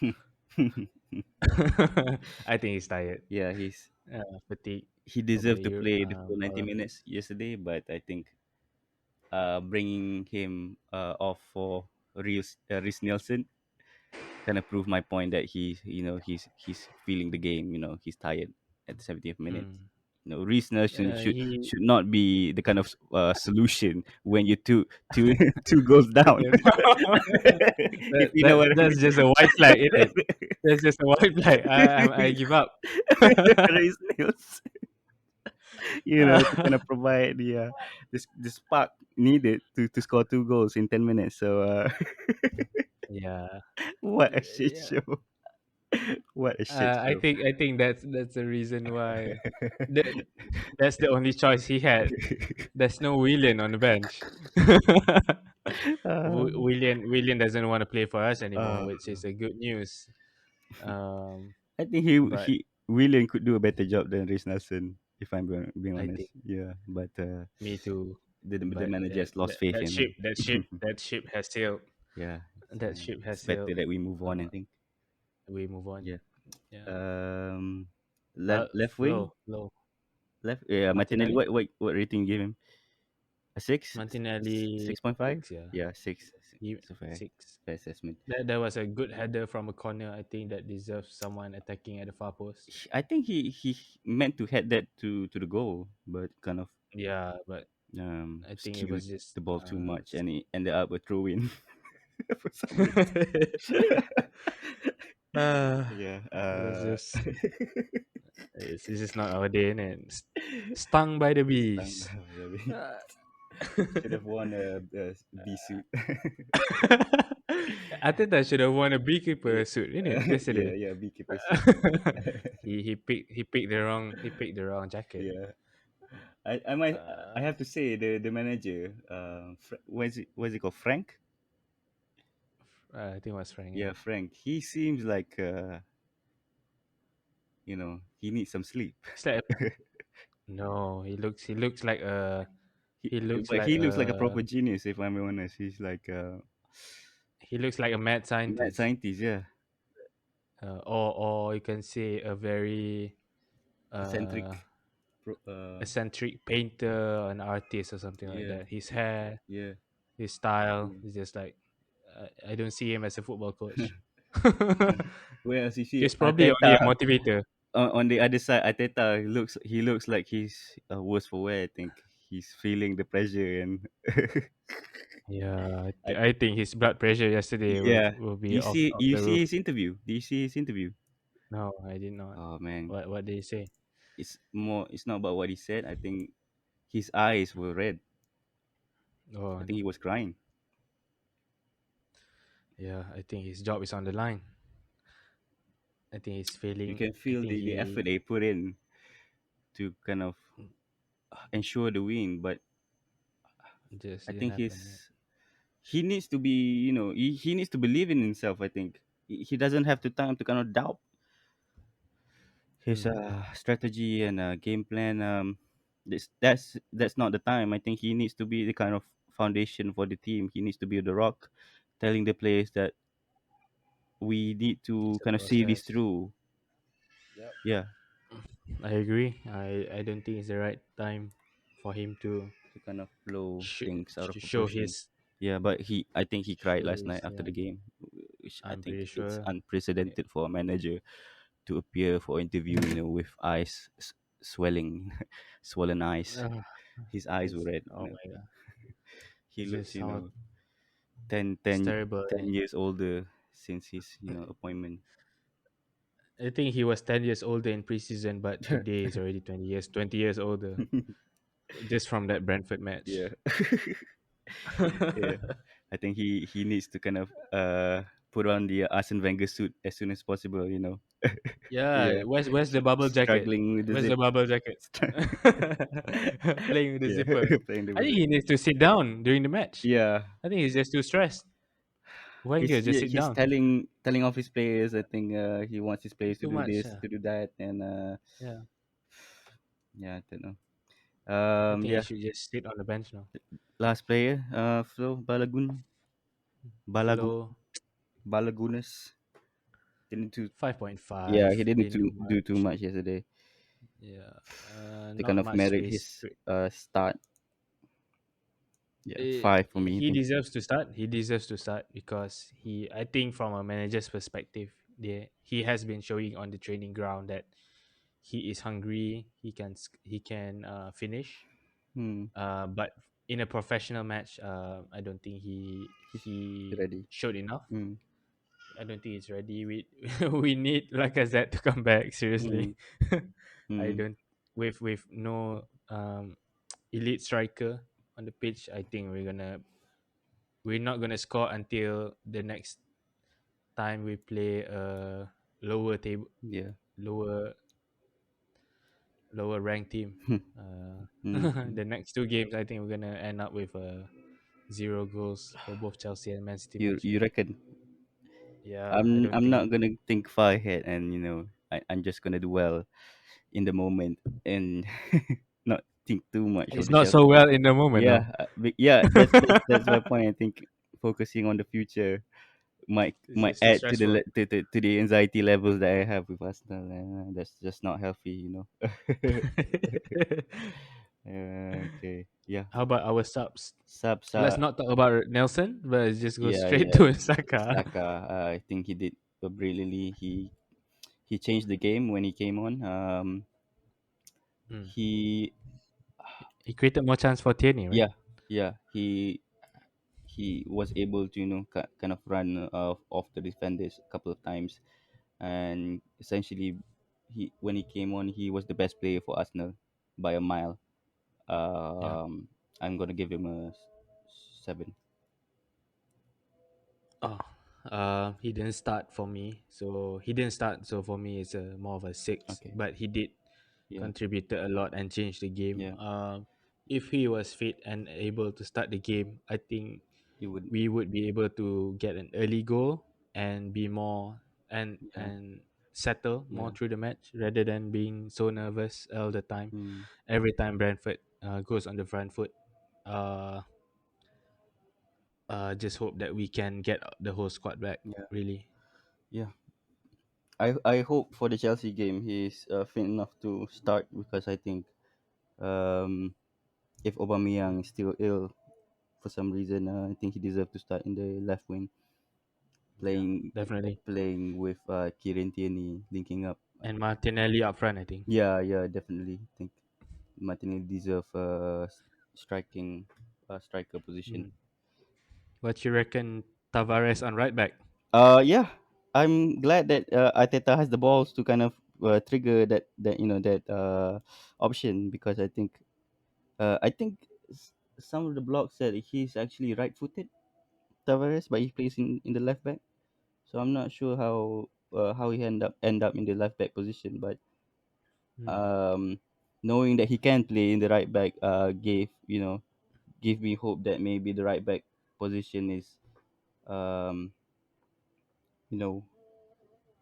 I think he's tired. Yeah, Fatigue he about deserved the to play the full 90 Olympics. minutes yesterday, but I think bringing him off for Reece Nelson kind of proved my point that he's feeling the game. He's tired at the 70th minute. Mm. Reece Nelson should He should not be the kind of solution when you're two two goals took down. him down. If you know what I That's just a white flag, isn't it? That's just a white flag. I mean. give up. Reece Nelson, to kind of provide the spark needed to score two goals in 10 minutes. So Yeah, what a shit yeah. show! What a shit show! I think that's the reason why. That, that's the only choice he had. There's no Willian on the bench. um, Willian doesn't want to play for us anymore, uh, which is a good news. Um, I think he but he William could do a better job than Reece Nelson, if I'm being I honest. think Yeah, but me too. the But manager has lost faith in him. that ship has sailed. Yeah, That ship has it's better sailed. that we move on. I Uh, think. we move on. Yeah. Yeah. Um, left wing, Low. left. Yeah, Martinelli. Martinelli. What rating you give him? A six, Martinelli 6.5. 6. Yeah. Yeah, six. He, It's a fair, 6. fair assessment. That was a good header from a corner. I think that deserves someone attacking at the far post. I think he meant to head that to the goal, but kind of Yeah, but I think it skewed was just the ball too much, and he ended up a throw in for some reason. uh, Yeah. it was just it's just not our day, innit? Stung by the Stung bees. by the bee. Uh, Should have worn a bee suit. Ateta should have worn a beekeeper Yeah, suit, innit? Yesterday. yeah, beekeeper suit. He picked the wrong jacket. Yeah. I Uh, have to say the manager, what is it called, Frank? I think it was Frank. Yeah. Yeah, Frank. He seems like he needs some sleep. It's like no, He, he looks but like he looks like a a proper genius. If I'm honest, he's like he looks like a mad a mad scientist, scientist. Yeah, or you can say a very uh, eccentric. eccentric painter, an artist, or something like Yeah, that. His hair, yeah. his style Mm. is just like I don't see him as a football coach. Whereas you see He's probably only a Ateta motivator. on the other side, Ateta he looks like he's worse for wear. I think he's feeling the pressure and Yeah, I, I think his blood pressure yesterday yeah. will Do be you see off you the see roof. his interview? Do you see his interview? No, I did not. Oh man, What did he say? it's not about what he said. I think his eyes were red. I Oh, think he was crying. yeah, I think his job is on the line. I think he's You failing. can I feel think the he effort they put in to kind of ensure the win, but just I didn't think happen, right? he needs to be, he needs to believe in himself. I think he doesn't have the time to kind of doubt his Hmm. strategy and game plan. That's not the time. I think he needs to be the kind of foundation for the team. He needs to be the rock, telling the players that we need to It's a kind of see this process. through. Yep. Yeah, I agree. I don't think it's the right time for him to to kind of blow things out of show proportion. his Yeah, but I think he cried last night after yeah. the game, which I I'm pretty think it's sure. Yeah. unprecedented for a manager to appear for interview, with eyes swelling, swollen eyes. Uh, His eyes were it's red. oh my god. He It's looks, just how 10, it's 10, terrible. 10 years older since his, appointment. I think he was 10 years older in preseason, but today is already 20 years. 20 years older just from that Brentford match. Yeah. Yeah. I think he needs to kind of put on the Arsene Wenger suit as soon as possible. Yeah, Yeah. where's the bubble jacket? Struggling with the Where's the zip. bubble jacket? Playing with the Yeah. zipper. Playing the I think zip. he needs to sit down during the match. Yeah. I think he's just too stressed. Wenger, He's just yeah, sit he's down. telling off his players. I think he wants his players to Too do much. this, to do that, and Yeah. yeah, I don't know. I think he Yeah. should just sit on the bench now. Last player, Flo Balagun, Flo Balagunas. Didn't do. Yeah, 5.5. he didn't Didn't do do too much. much yesterday Yeah. to kind Not of much merit space. his start. Yeah, 5 for me, I He think. deserves to start. He deserves to start because I think from a manager's perspective, he has been showing on the training ground that he is hungry. He can finish. Hmm. But in a professional match, I don't think He's he ready. showed enough. Hmm. I don't think he's ready. We we need Lacazette to come back Hmm. seriously. I Hmm. don't with no elite striker on the pitch. I think we're not gonna score until the next time we play a lower table, Yeah. lower lower ranked team. Hmm. Uh, Hmm. Hmm. the next two games, I think we're gonna end up with 0 goals for both Chelsea and Man City You matches. reckon? Yeah, I I'm don't not think gonna think far ahead, and I'm just gonna do well in the moment and not think too much of it's the not Chelsea so game. well in the moment now. Yeah, yeah, that's my point. I think focusing on the future It's might just too add to stressful. to the anxiety levels that I have with Arsenal, and that's just not healthy. Okay, yeah, How about our subs? subs. Let's not talk about Nelson, but let's just go Yeah, straight yeah. to Saka. Saka, I think he did brilliantly. He changed the game when he came on. Mm. He He created more chance for Tierney, right? Yeah, yeah. He was able to kind of run off the defenders a couple of times, and essentially he when he came on, he was the best player for Arsenal by a mile. Yeah. I'm gonna give him a 7. Oh, he didn't start for me, so he didn't start. So for me, it's a more of a 6. Okay. But he did Yeah. contributed a lot and changed the game. Yeah. If he was fit and able to start the game, I think He would. we would be able to get an early goal and be more Yeah. and settle more Yeah. through the match rather than being so nervous all the time. Mm, Every time Brentford goes on the front foot, uh, just hope that we can get the whole squad back. yeah. Really, Yeah. I hope for the Chelsea game he's fit enough to start, because I think um if Aubameyang is still ill for some reason, I think he deserves to start in the left wing, yeah, playing definitely. playing with Kieran Tierney linking up. And Martinelli up front, I think. Yeah, yeah, definitely. I think Martinelli deserve striking striker position. Mm. What you reckon, Tavares on right back? Yeah, I'm glad that Arteta has the balls to kind of trigger that option, because I think some of the blogs said he's actually right-footed, Tavares, but he plays in the left back. So I'm not sure how he end up in the left back position, but Mm. um, knowing that he can play in the right back give me hope that maybe the right back position is um, you know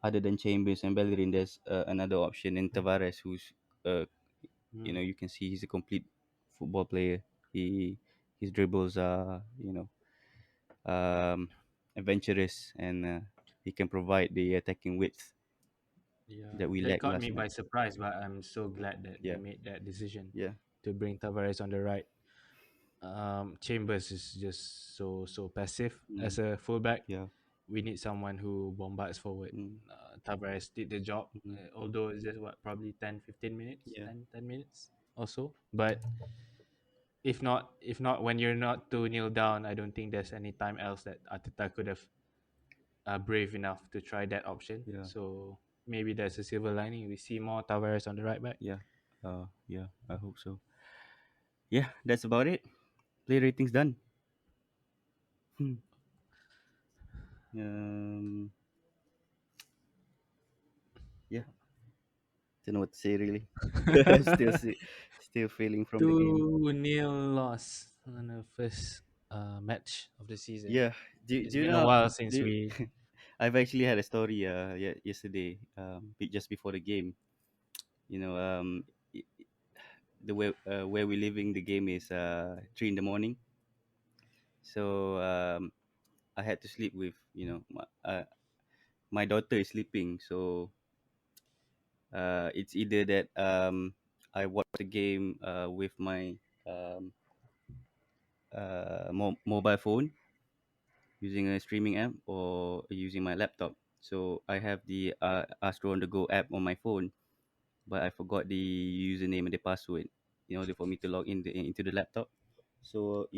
other than Chambers and Bellerin, there's another option in Tavares, who's uh, Mm. you can see he's a complete football player. He his dribbles are adventurous, and he can provide the attacking width. Yeah, that we that lacked caught last me by night. surprise, but I'm so glad that they Yeah, made that decision yeah, to bring Tavares on the right. Chambers is just so passive mm, as a fullback. yeah, We need someone who bombards forward. mm, Tavares did the job, mm, although it's just what, probably 10, 15 minutes, yeah, 10 minutes or so. But if not, when you're not 2-0 down, I don't think there's any time else that Ateta could have brave enough to try that option. yeah, So maybe there's a silver lining. We see more Tavares on the right back. yeah. Yeah. I hope so. Yeah, that's about it. Play ratings done. Hmm. Um. Yeah. Don't know what to say really. still see, still feeling from the game. 2-0 loss on the first match of the season. Yeah. It's Do you been a know? while since Do we. I've actually had a story. Yesterday. Just before the game. You know. I- the way where we living, the game is 3 in the morning. So I had to sleep with my daughter is sleeping. So it's either that I watch the game with my um, mobile phone using a streaming app or using my laptop. So I have the Astro on the Go app on my phone, but I forgot the username and the password in order for me to log into the laptop. So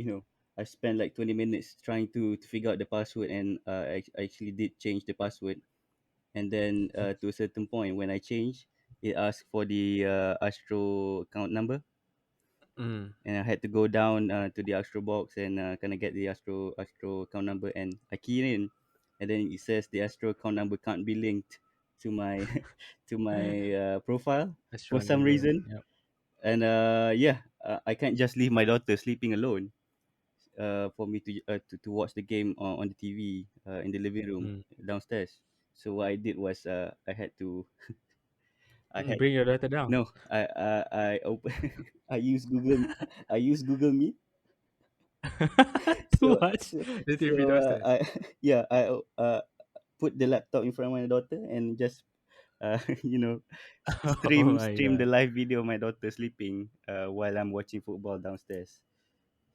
I spent like 20 minutes trying to figure out the password, and I actually did change the password. And then to a certain point, when I changed, it asked for the Astro account number, Mm. and I had to go down to the Astro box and kind of get the Astro account number, and I key it in, and then it says the Astro account number can't be linked to my to my profile That's for true on the some go. reason. Yep. And I can't just leave my daughter sleeping alone for me to watch the game on the TV in the living room Mm. downstairs. So what I did was I had Bring your daughter down. no I open I use Google I use Google Meet. To So watch so, the so TV downstairs. I yeah put the laptop in front of my daughter and just you know Oh my stream the god, live video of my daughter sleeping while I'm watching football downstairs.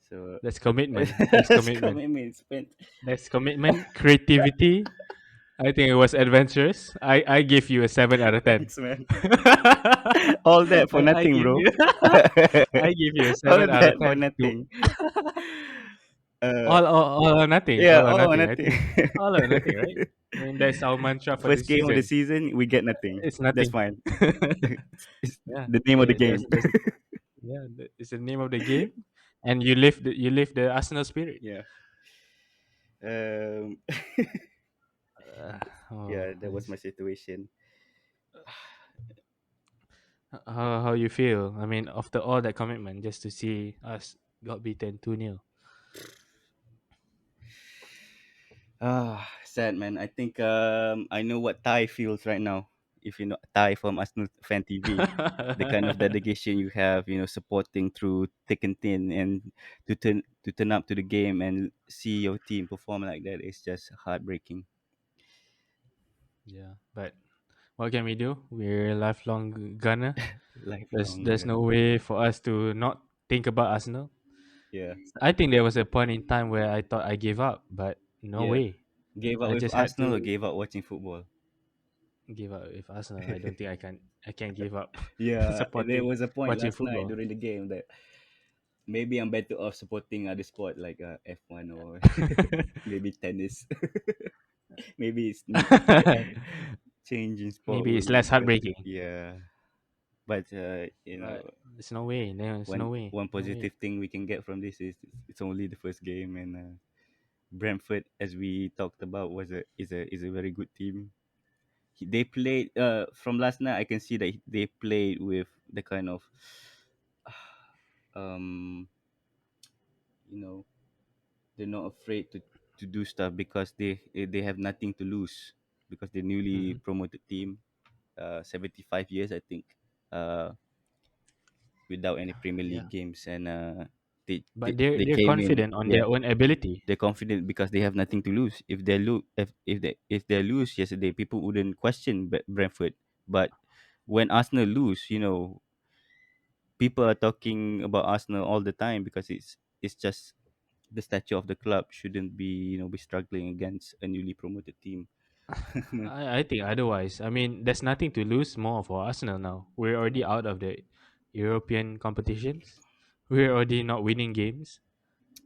So that's commitment. That's that's commitment. commitment spent. That's commitment. Creativity. I think it was adventurous. I give you a 7 out of 10. Thanks, man. All that for I nothing, give bro. you I give you a All seven out of that for ten. To nothing. Uh, all or nothing. yeah, All or all or nothing. I nothing. think all or nothing, right? I mean that's our mantra for the First game of the season. season, we get nothing. It's That's nothing. fine. It's Yeah, the name of the game. that's yeah. It's the name of the game, and you live the Arsenal spirit. Yeah. Um, Uh, oh, yeah, that was my situation. how you feel? I mean, after all that commitment, just to see us got beaten 2-0. Sad man. I think I know what Thai feels right now. If you know Thai from Arsenal Fan TV, the kind of dedication you have, supporting through thick and thin, and to turn up to the game and see your team perform like that is just heartbreaking. Yeah, but what can we do? We're a lifelong gunner. Lifelong There's no gun. way for us to not think about Arsenal. Yeah, I think there was a point in time where I thought I gave up, but no yeah. way. Gave up I with just had Arsenal or to gave up watching football? give up with Arsenal. I don't think I can give up Yeah, there supporting was a point watching last night football. during the game that maybe I'm better off supporting other sport like F1 or maybe tennis. Maybe it's change in sport Maybe will it's be less better. heartbreaking, Yeah, but but there's no way. There's no one way. one No way. positive thing we can get from this is it's only the first game, and Brentford, as we talked about, is a very good team. They played from last night. I can see that they played with the kind of um you know they're not afraid to do stuff because they have nothing to lose because the newly Hmm. promoted team, 75 years I think, uh without any Premier Yeah, League games, and they, they but they they're came in. confident on Yeah, their own ability. they're confident because they have nothing to lose. If they lose yesterday, people wouldn't question Brentford. But when Arsenal lose, people are talking about Arsenal all the time because it's just the stature of the club shouldn't be struggling against a newly promoted team. I think otherwise. I mean, there's nothing to lose more for Arsenal now. We're already out of the European competitions. We're already not winning games.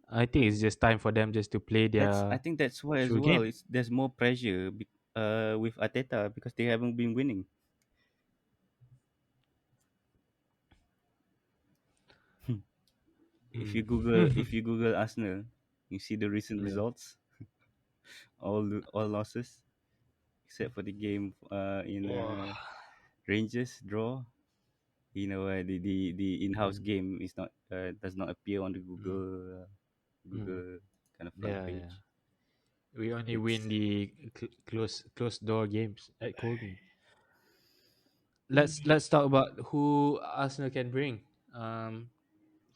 I think it's just time for them just to play I their think that's why as true well. game. There's more pressure with Ateta because they haven't been winning. If you Mm. Google Arsenal, you see the recent Yeah. results, all losses except for the game in Oh. Rangers draw. The in-house Mm. game is not does not appear on the Mm. Mm. Google kind of front Yeah, yeah. page. We only win It's the closed door games at Colney. Let's talk about who Arsenal can bring.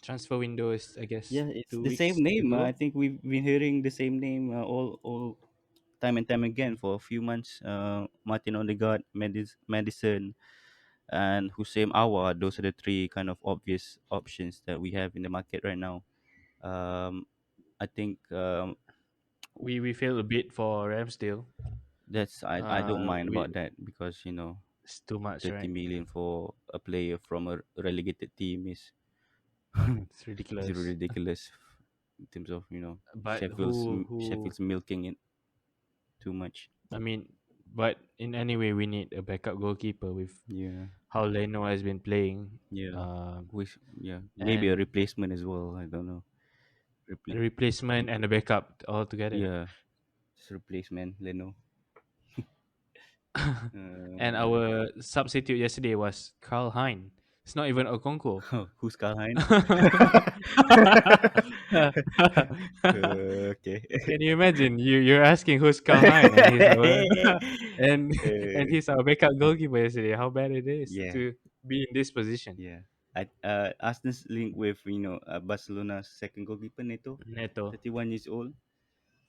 Transfer window is, I guess, Yeah, it's two the same weeks to name. I go. think we've been hearing the same name all time and time again for a few months. Martin Odegaard, Madison, and Hussein Awa. Those are the three kind of obvious options that we have in the market right now. Um, I think We failed a bit for Ramsdale. that's I don't mind We about that because It's too much, 30 right? million for a player from a relegated team It's is ridiculous. ridiculous in terms of But who? Sheffield's milking it too much. I mean, but in any way, we need a backup goalkeeper with Yeah, how Leno has been playing. yeah. Um, Which yeah, maybe a and replacement as well. I don't know. a Repl- replacement and a backup all together. yeah, just replacement Leno. And Uh, our substitute yesterday was Carl Hein. It's not even Okonkwo. who's Kalhan? Okay. Can you imagine? You're asking who's Carl Hein, and he's our and and uh, he's our backup goalkeeper yesterday. How bad it is yeah, to be in this position. yeah. Arsenal's link with Barcelona's second goalkeeper Neto, Neto. 31 years old.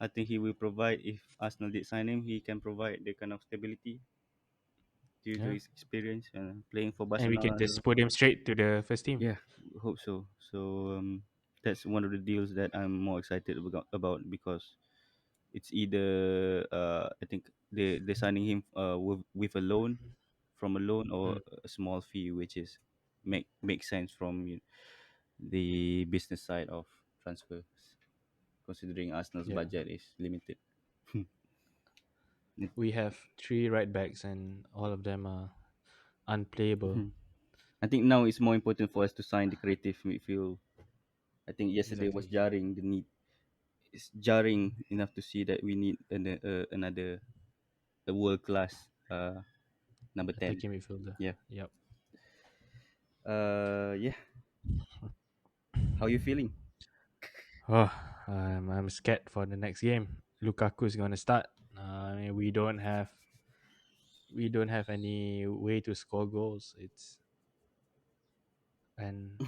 I think he will provide if Arsenal did sign him. He can provide the kind of stability due to Yeah. his experience playing for And we can Barcelona. just put him straight to the first team. Yeah, hope so. So that's one of the deals that I'm more excited about because it's either I think they're signing him with a loan from a loan or Mm, a small fee, which is makes sense from the business side of transfers, considering Arsenal's yeah. budget is limited. We have three right backs and all of them are unplayable. Mhm. I think now it's more important for us to sign the creative midfield. I think yesterday was Exactly. jarring. The need It's jarring enough to see that we need another a world class number 10. Attacking midfielder. Yeah. Yep. Yeah. How you feeling? Oh, I'm scared for the next game. Lukaku is gonna start. We don't have any way to score goals. And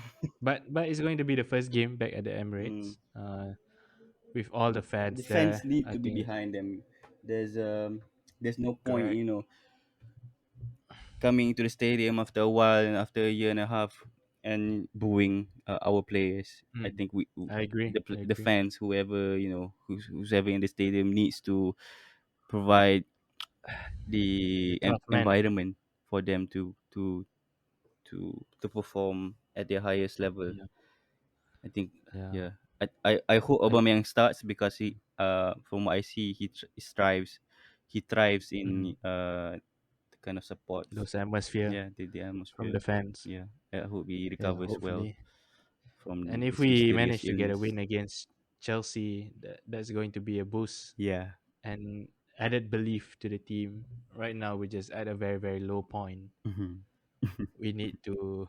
but it's going to be the first game back at the Mm. Emirates. With all the The fans fans there, need I to be think behind them. There's no point, correct. coming to the stadium after a while and after a year and a half and booing our players. I Mm, think I agree. I the agree. fans, whoever who's ever in the stadium, needs to provide The the 12th man. environment for them to perform at their highest level. Yeah, I think, yeah. yeah. I hope I, Aubameyang starts because from what I see he thrives mhm. in the kind of support. Those atmosphere Yeah, the from atmosphere. the fans. Yeah, I hope he Yeah, recovers well hopefully. And from if his we mysterious manage to get a illness. win against Chelsea, that's going to be a boost Yeah. and added belief to the team. Right now, we're just at a very, very low point. Mhm. We need to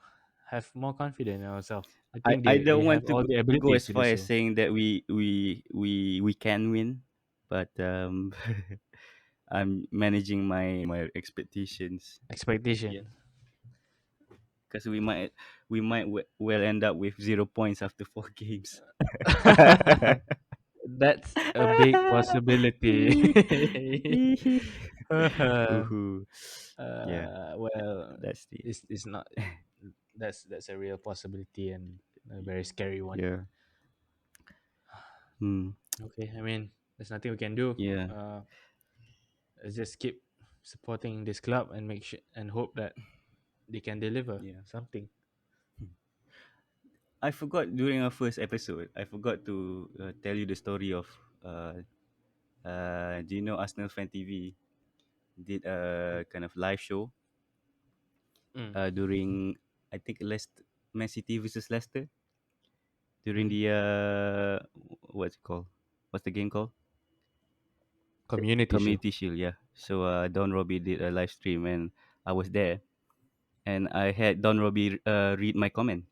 have more confidence in ourselves. I I think I they don't have want all the to go abilities as to do far as so. saying that we can win, but I'm managing my expectations. Yeah, Expectation. because well end up with 0 points after 4 games. That's a big possibility. Woohoo. Yeah, well, that's the it's not. That's a real possibility and a very scary one. yeah. Hmm. Okay, I mean, there's nothing we can do. Yeah. Uh, let's just keep supporting this club and make sure and hope that they can deliver Yeah. something. I forgot during our first episode. I forgot to tell you the story of. Do you know Arsenal Fan TV did a kind of live show Mm. during I think Leicester, Man City versus Leicester during Mm. the what's it called? What's the game called? Community show. Community Shield. Yeah. So Don Robbie did a live stream and I was there and I had Don Robbie read my comment.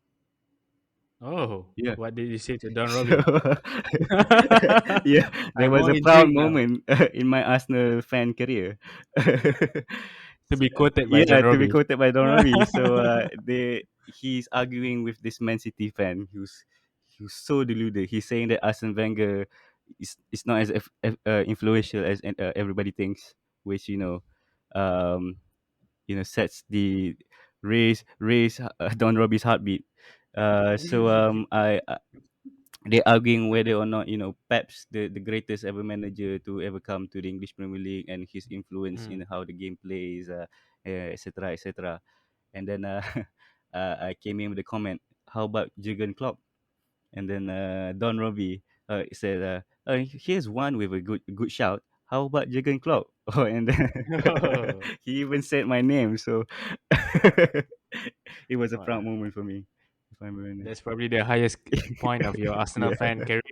Oh, Yeah. what did you say to Don So Robbie? yeah, there I'm was more a proud intrigued now moment in my Arsenal fan career. to be quoted by Don Yeah, to be Robbie. quoted by Don Robbie. So he's arguing with this Man City fan who's so deluded. He's saying that Arsene Wenger is not as influential as everybody thinks, which um, sets the raise Don Robbie's heartbeat. They're arguing whether or not Pep's the greatest ever manager to ever come to the English Premier League and his influence in Mm. how the game plays, etc. etc. And then I came in with a comment, how about Jurgen Klopp? And then Don Robbie said, here's one with a good shout. How about Jurgen Klopp? Oh, and then Oh, he even said my name. So it was a proud wow. moment for me, if I'm honest. That's probably the highest point of your Arsenal Yeah, fan career.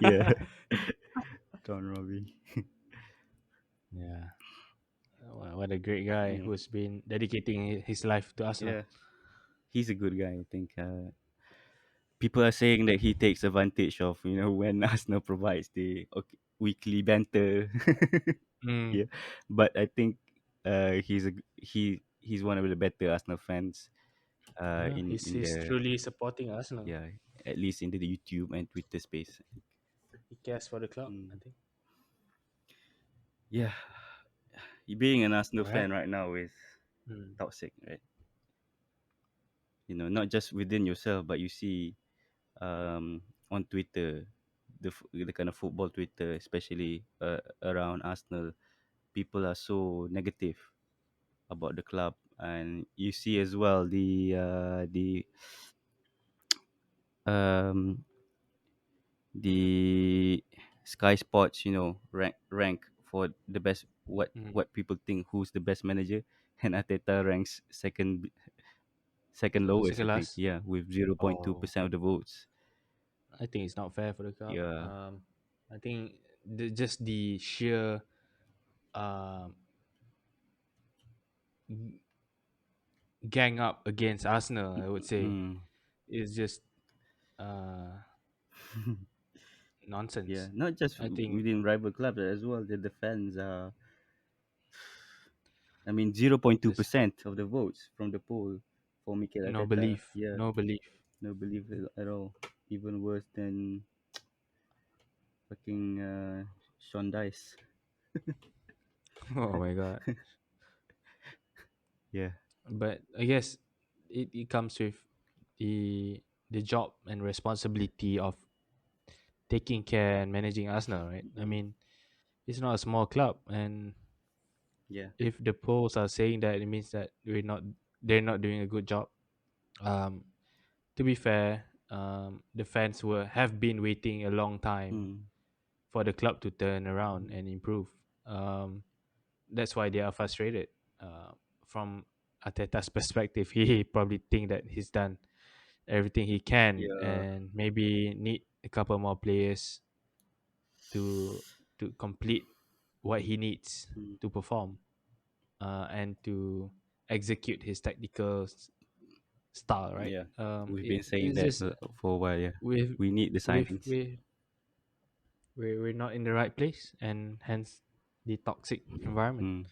yeah. Don Robbie. Yeah. What a great guy Yeah, who's been dedicating his life to Arsenal. yeah. He's a good guy. I think people are saying that he takes advantage of when Arsenal provides the weekly banter. Mm. Yeah, but I think he's one of the better Arsenal fans Yeah, in he's the truly supporting Arsenal. yeah, at least in the YouTube and Twitter space. He cares for the club, I Mm. think. Yeah, being an Arsenal All right. fan right now is Mm. toxic, right? Not just within yourself, but you see on Twitter, the kind of football Twitter, especially around Arsenal, people are so negative about the club, and you see as well um, the Sky Sports, rank for the best Mm. what people think who's the best manager, and Ateta ranks second lowest, I Second think. last. Yeah, with 0.2 Oh, percent of the votes. I think it's not fair for the club. Yeah. I think just the sheer um, g- gang up against Arsenal, I would say, Mm. is just uh, Yeah, nonsense. not just I think within rival clubs as well. The fans are, I mean, 0.2 there's percent of the votes from the poll for Mikel no Arteta. belief, Yeah, no belief. no belief at all. Even worse than fucking Sean Dice. Oh my god! Yeah. But I guess it comes with the the job and responsibility of taking care and managing Arsenal, right? I Mm. mean, it's not a small club, and Yeah. if the polls are saying that, it means that they're not doing a good job. Um, to be fair, the fans were have been waiting a long time Mm. for the club to turn around and improve. Um, that's why they are frustrated. From Ateta's perspective, he probably think that he's done everything he can Yeah. and maybe need a couple more players to complete what he needs Mm. to perform and to execute his tactical style, right? Yeah. We've been saying It's that just for a while. Yeah. with We need the with signings. with we're not in the right place, and hence the toxic environment. Mm.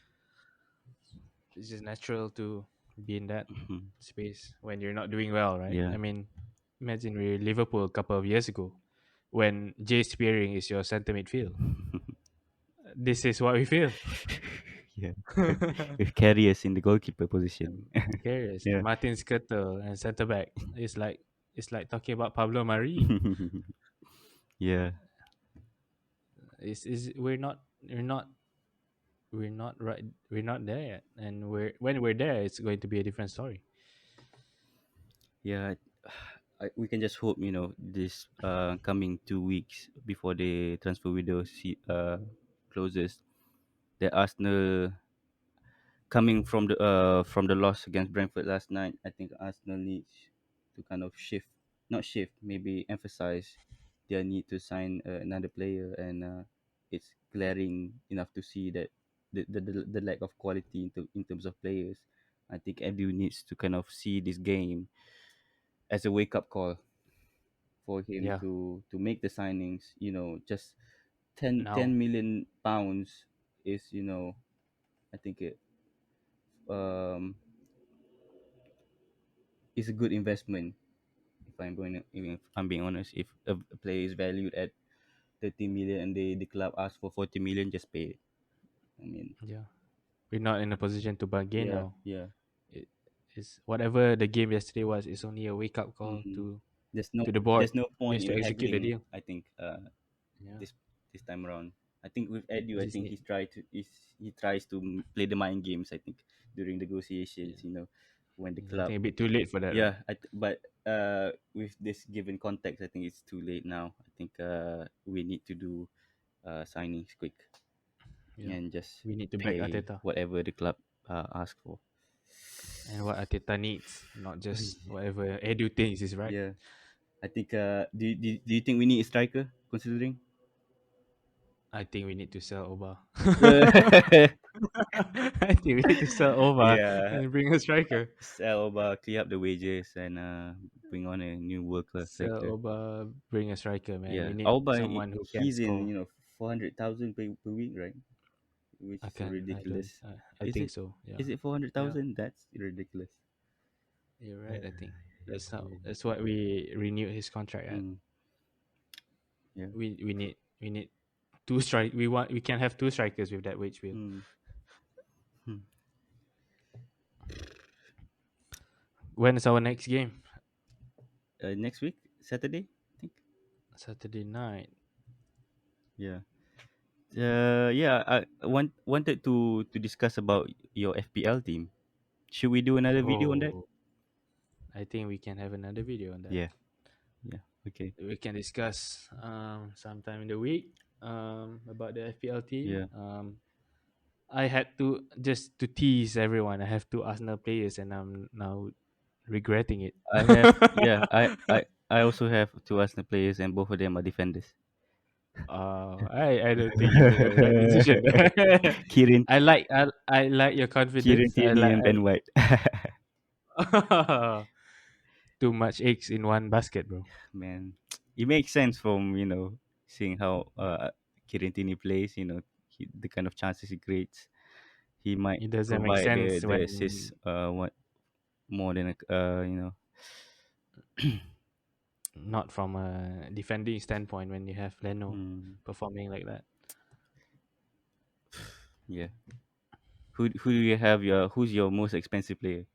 It's just natural to be in that Mhm. space when you're not doing well, right? Yeah. I mean, imagine we're Liverpool a couple of years ago when Jay Spearing is your center midfield. this is what we feel. Yeah, with carriers in the goalkeeper position. Curious. Yeah. Martin Skirtle and centre back. It's like talking about Pablo Mari. Yeah, Is we're not there yet, and when we're there, it's going to be a different story. yeah. We can just hope, this coming 2 weeks before the transfer window closes, that Arsenal, coming from the loss against Brentford last night, I think Arsenal needs to kind of not shift, maybe emphasize their need to sign another player, and it's glaring enough to see that the lack of quality in terms of players. I think Edu needs to kind of see this game as a wake up call for him Yeah. to make the signings. Just 10 Now. 10 million pounds is, I think it um is a good investment. If I'm being honest, if a player is valued at 30 million and the club asks for 40 million, just pay it. I mean, Yeah. We're not in a position to bargain yeah, now. yeah. It is whatever the game yesterday was. It's only a wake up call Mm. to There's no the board there's no point needs to in execute the haggling, deal. I think, Yeah. this this time around. I think with Edu, I This think need. he tries to play the mind games, I think, during Yeah. negotiations, when the I club. think a bit too late for that, right? Yeah, but with this given context, I think it's too late now. I think we need to do signings quick Yeah. and just We need to back pay Ateta whatever the club asks for. and what Ateta needs, not just whatever Edu thinks is right. Yeah, I think. Do you think we need a striker, considering? I think we need to sell Oba. Yeah, I think we need to sell Oba yeah. and bring a striker. Sell, clear up the wages, and bring on a new world class Sell striker. Oba, bring a striker, man. We Yeah, need Auba, someone who can he's in, score. 400,000 per week, right? Which I is can. I don't. ridiculous. I Is think it? so. Yeah. Is it four hundred Yeah. thousand? That's ridiculous. You're right. Uh, I think that's that's what we renewed his contract at. mm, yeah. We need two strike. We can have two strikers with that wage bill. Mm, hmm. When is our next game? Next week, Saturday, I think. Saturday night. Yeah. Yeah. I wanted to discuss about your FPL team. Should we do another video on that? Oh, I think we can have another video on that. Yeah. Yeah. Okay. We can discuss sometime in the week about the FPL team. Yeah. I had to just to tease everyone. I have two Arsenal players, and I'm now regretting it. I have. Yeah. I also have two Arsenal players, and both of them are defenders. I don't think you made the right decision. Kirin, I like your Kirin confidence. Tierney, and Ben White. Too much eggs in one basket, bro. Man, it makes sense from seeing how Kirin Tierney plays. The kind of chances he creates. He might It doesn't make provide sense the when assist. What more than not from a defending standpoint when you have Leno mm, performing like that. yeah. Who do you have who's your most expensive player?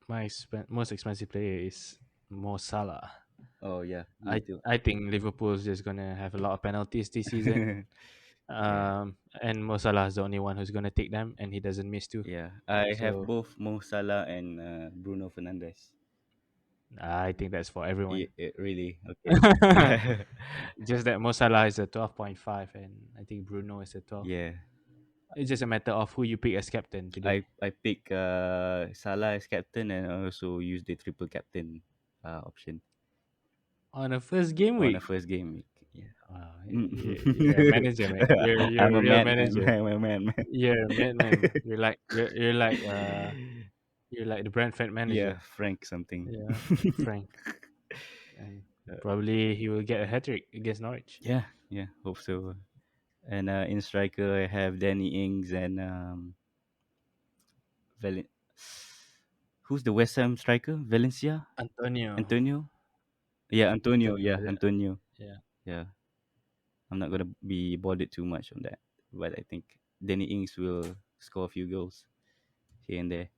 My most expensive player is Mo Salah. Oh yeah, me I too. I think Liverpool's just gonna have a lot of penalties this season. Yeah, And Mo Salah is the only one who's gonna take them, and he doesn't miss too. yeah. I have So both Mo Salah and Bruno Fernandes. I think that's for everyone. Really okay. Just that Mo Salah is a 12.5, and I think Bruno is a 12. Yeah, It's just a matter of who you pick as captain today. I pick Salah as captain, and I also use the triple captain option On a first game on the week, first game week. Yeah. wow, Mm. you're a manager, man. You're I'm a a real madman. manager. I'm a madman. You're a madman, bro. You're like the Brentford Yeah, manager. Frank something. Yeah, Frank, and probably he will get a hat trick against Norwich. Yeah, yeah, hope so. And in striker, I have Danny Ings and Val- who's the West Ham striker? Valencia? Antonio, Antonio? Yeah, Antonio. Antonio, Yeah, Antonio. yeah. Yeah. I'm not gonna be bothered too much on that. But I think Danny Ings will score a few goals here and there.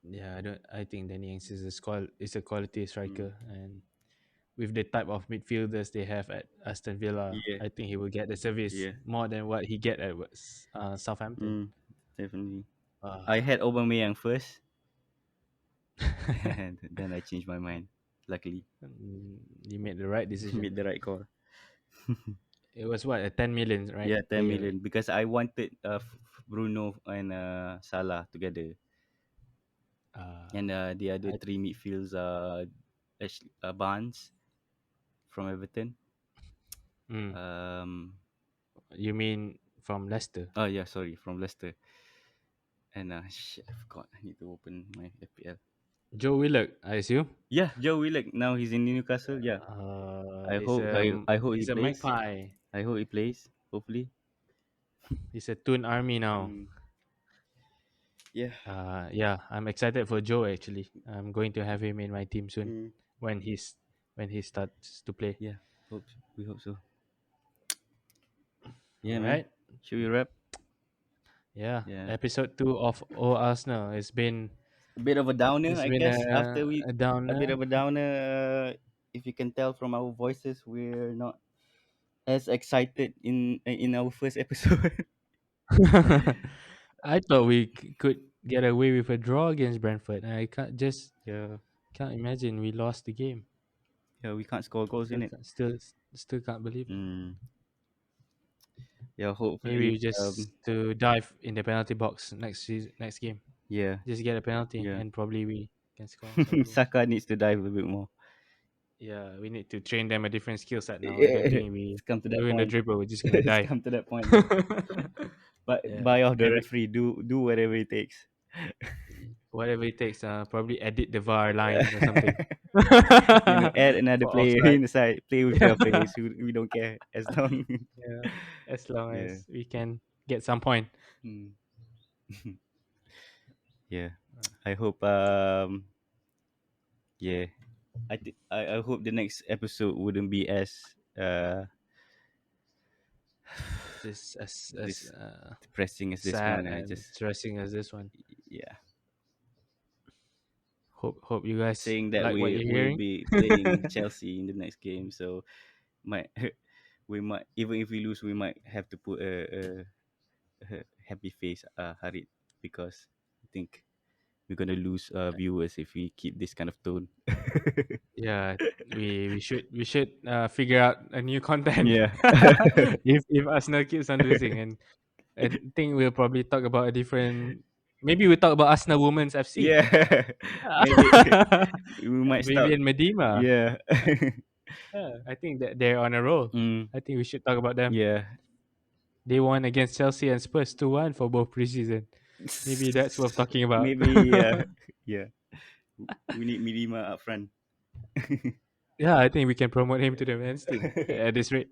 Yeah, I don't. I think Danny Ings is a quality Mm. striker, and with the type of midfielders they have at Aston Villa, Yeah, I think he will get the service yeah, more than what he get at Southampton. mm, definitely. Uh, I had Aubameyang first, and then I changed my mind. Luckily, you made the right decision. made the right call. It was what, a 10 million, right, Yeah, per 10 year. million because I wanted Bruno and Salah together, Uh, and the other I, three midfields are Barnes from Everton. mm, Um, you mean from Leicester? oh yeah, sorry, from Leicester. And shit, I forgot. I need to open my FPL. Joe Willock, I assume. Yeah, Joe Willock. Now he's in Newcastle. Yeah, I Is hope a I hope he is a plays. magpie. I hope he plays. Hopefully. He's a Toon Army now. Mm, yeah. Yeah, I'm excited for Joe. Actually, I'm going to have him in my team soon Mm, when he's when he starts to play. yeah. We hope so. All Yeah, man. right. Should we wrap? Yeah, Yeah. episode 2 of O Arsenal. A bit of a downer, It's I been guess. After a a bit downer. of a downer. If you can tell from our voices, we're not as excited in our first episode. I thought we could get away with a draw against Brentford. I Yeah. can't imagine we lost the game. Yeah, we can't score goals in Still it. can't, still can't believe it. Mm. Yeah, Maybe hopefully. we just to dive in the penalty box next game. Yeah, Just get a penalty yeah. and probably we can score some goals. Saka needs to dive a bit more. Yeah, we need to train them a different skill set now. I don't Yeah, think we it's come to that doing the point. dribble. We're just gonna It's dive. come to that point, man. But Yeah, buy off the and referee. Do whatever it takes. whatever it takes. Probably edit the VAR line or something. Add another For player offside. inside. Play with their face. We don't care as long. Yeah, as long Yeah. as we can get some point. Mm. Yeah. Uh, I hope. Yeah. I hope the next episode wouldn't be as this as this depressing as this sad one. I and just stressing as this one. yeah. Hope you guys Saying that like what we you're will hearing. be playing Chelsea in the next game, so might we might, even if we lose, we might have to put a happy face, Harit, because I think we're gonna lose viewers if we keep this kind of tone. Yeah, we should figure out a new content. Yeah. If Arsenal keeps on losing, and I think we'll probably talk about a different. Maybe we talk about Arsenal Women's FC. Yeah. Maybe we might stop. Vivian Medema. Yeah. Yeah, I think that they're on a roll. Mm, I think we should talk about them. yeah. They won against Chelsea and Spurs 2-1 for both preseason. Maybe that's worth talking about. Maybe yeah. We need Midima up front. Yeah, I think we can promote him to the men's team at this rate.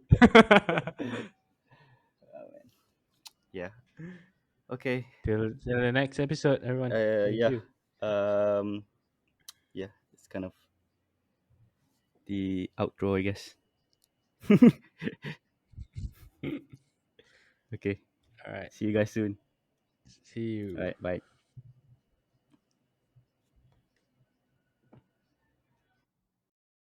Yeah. Okay. Till the next episode, everyone. Thank Yeah. you. Um. Yeah. It's kind of the outro, I guess. Okay. All right. See you guys soon. See All you. right. Bye.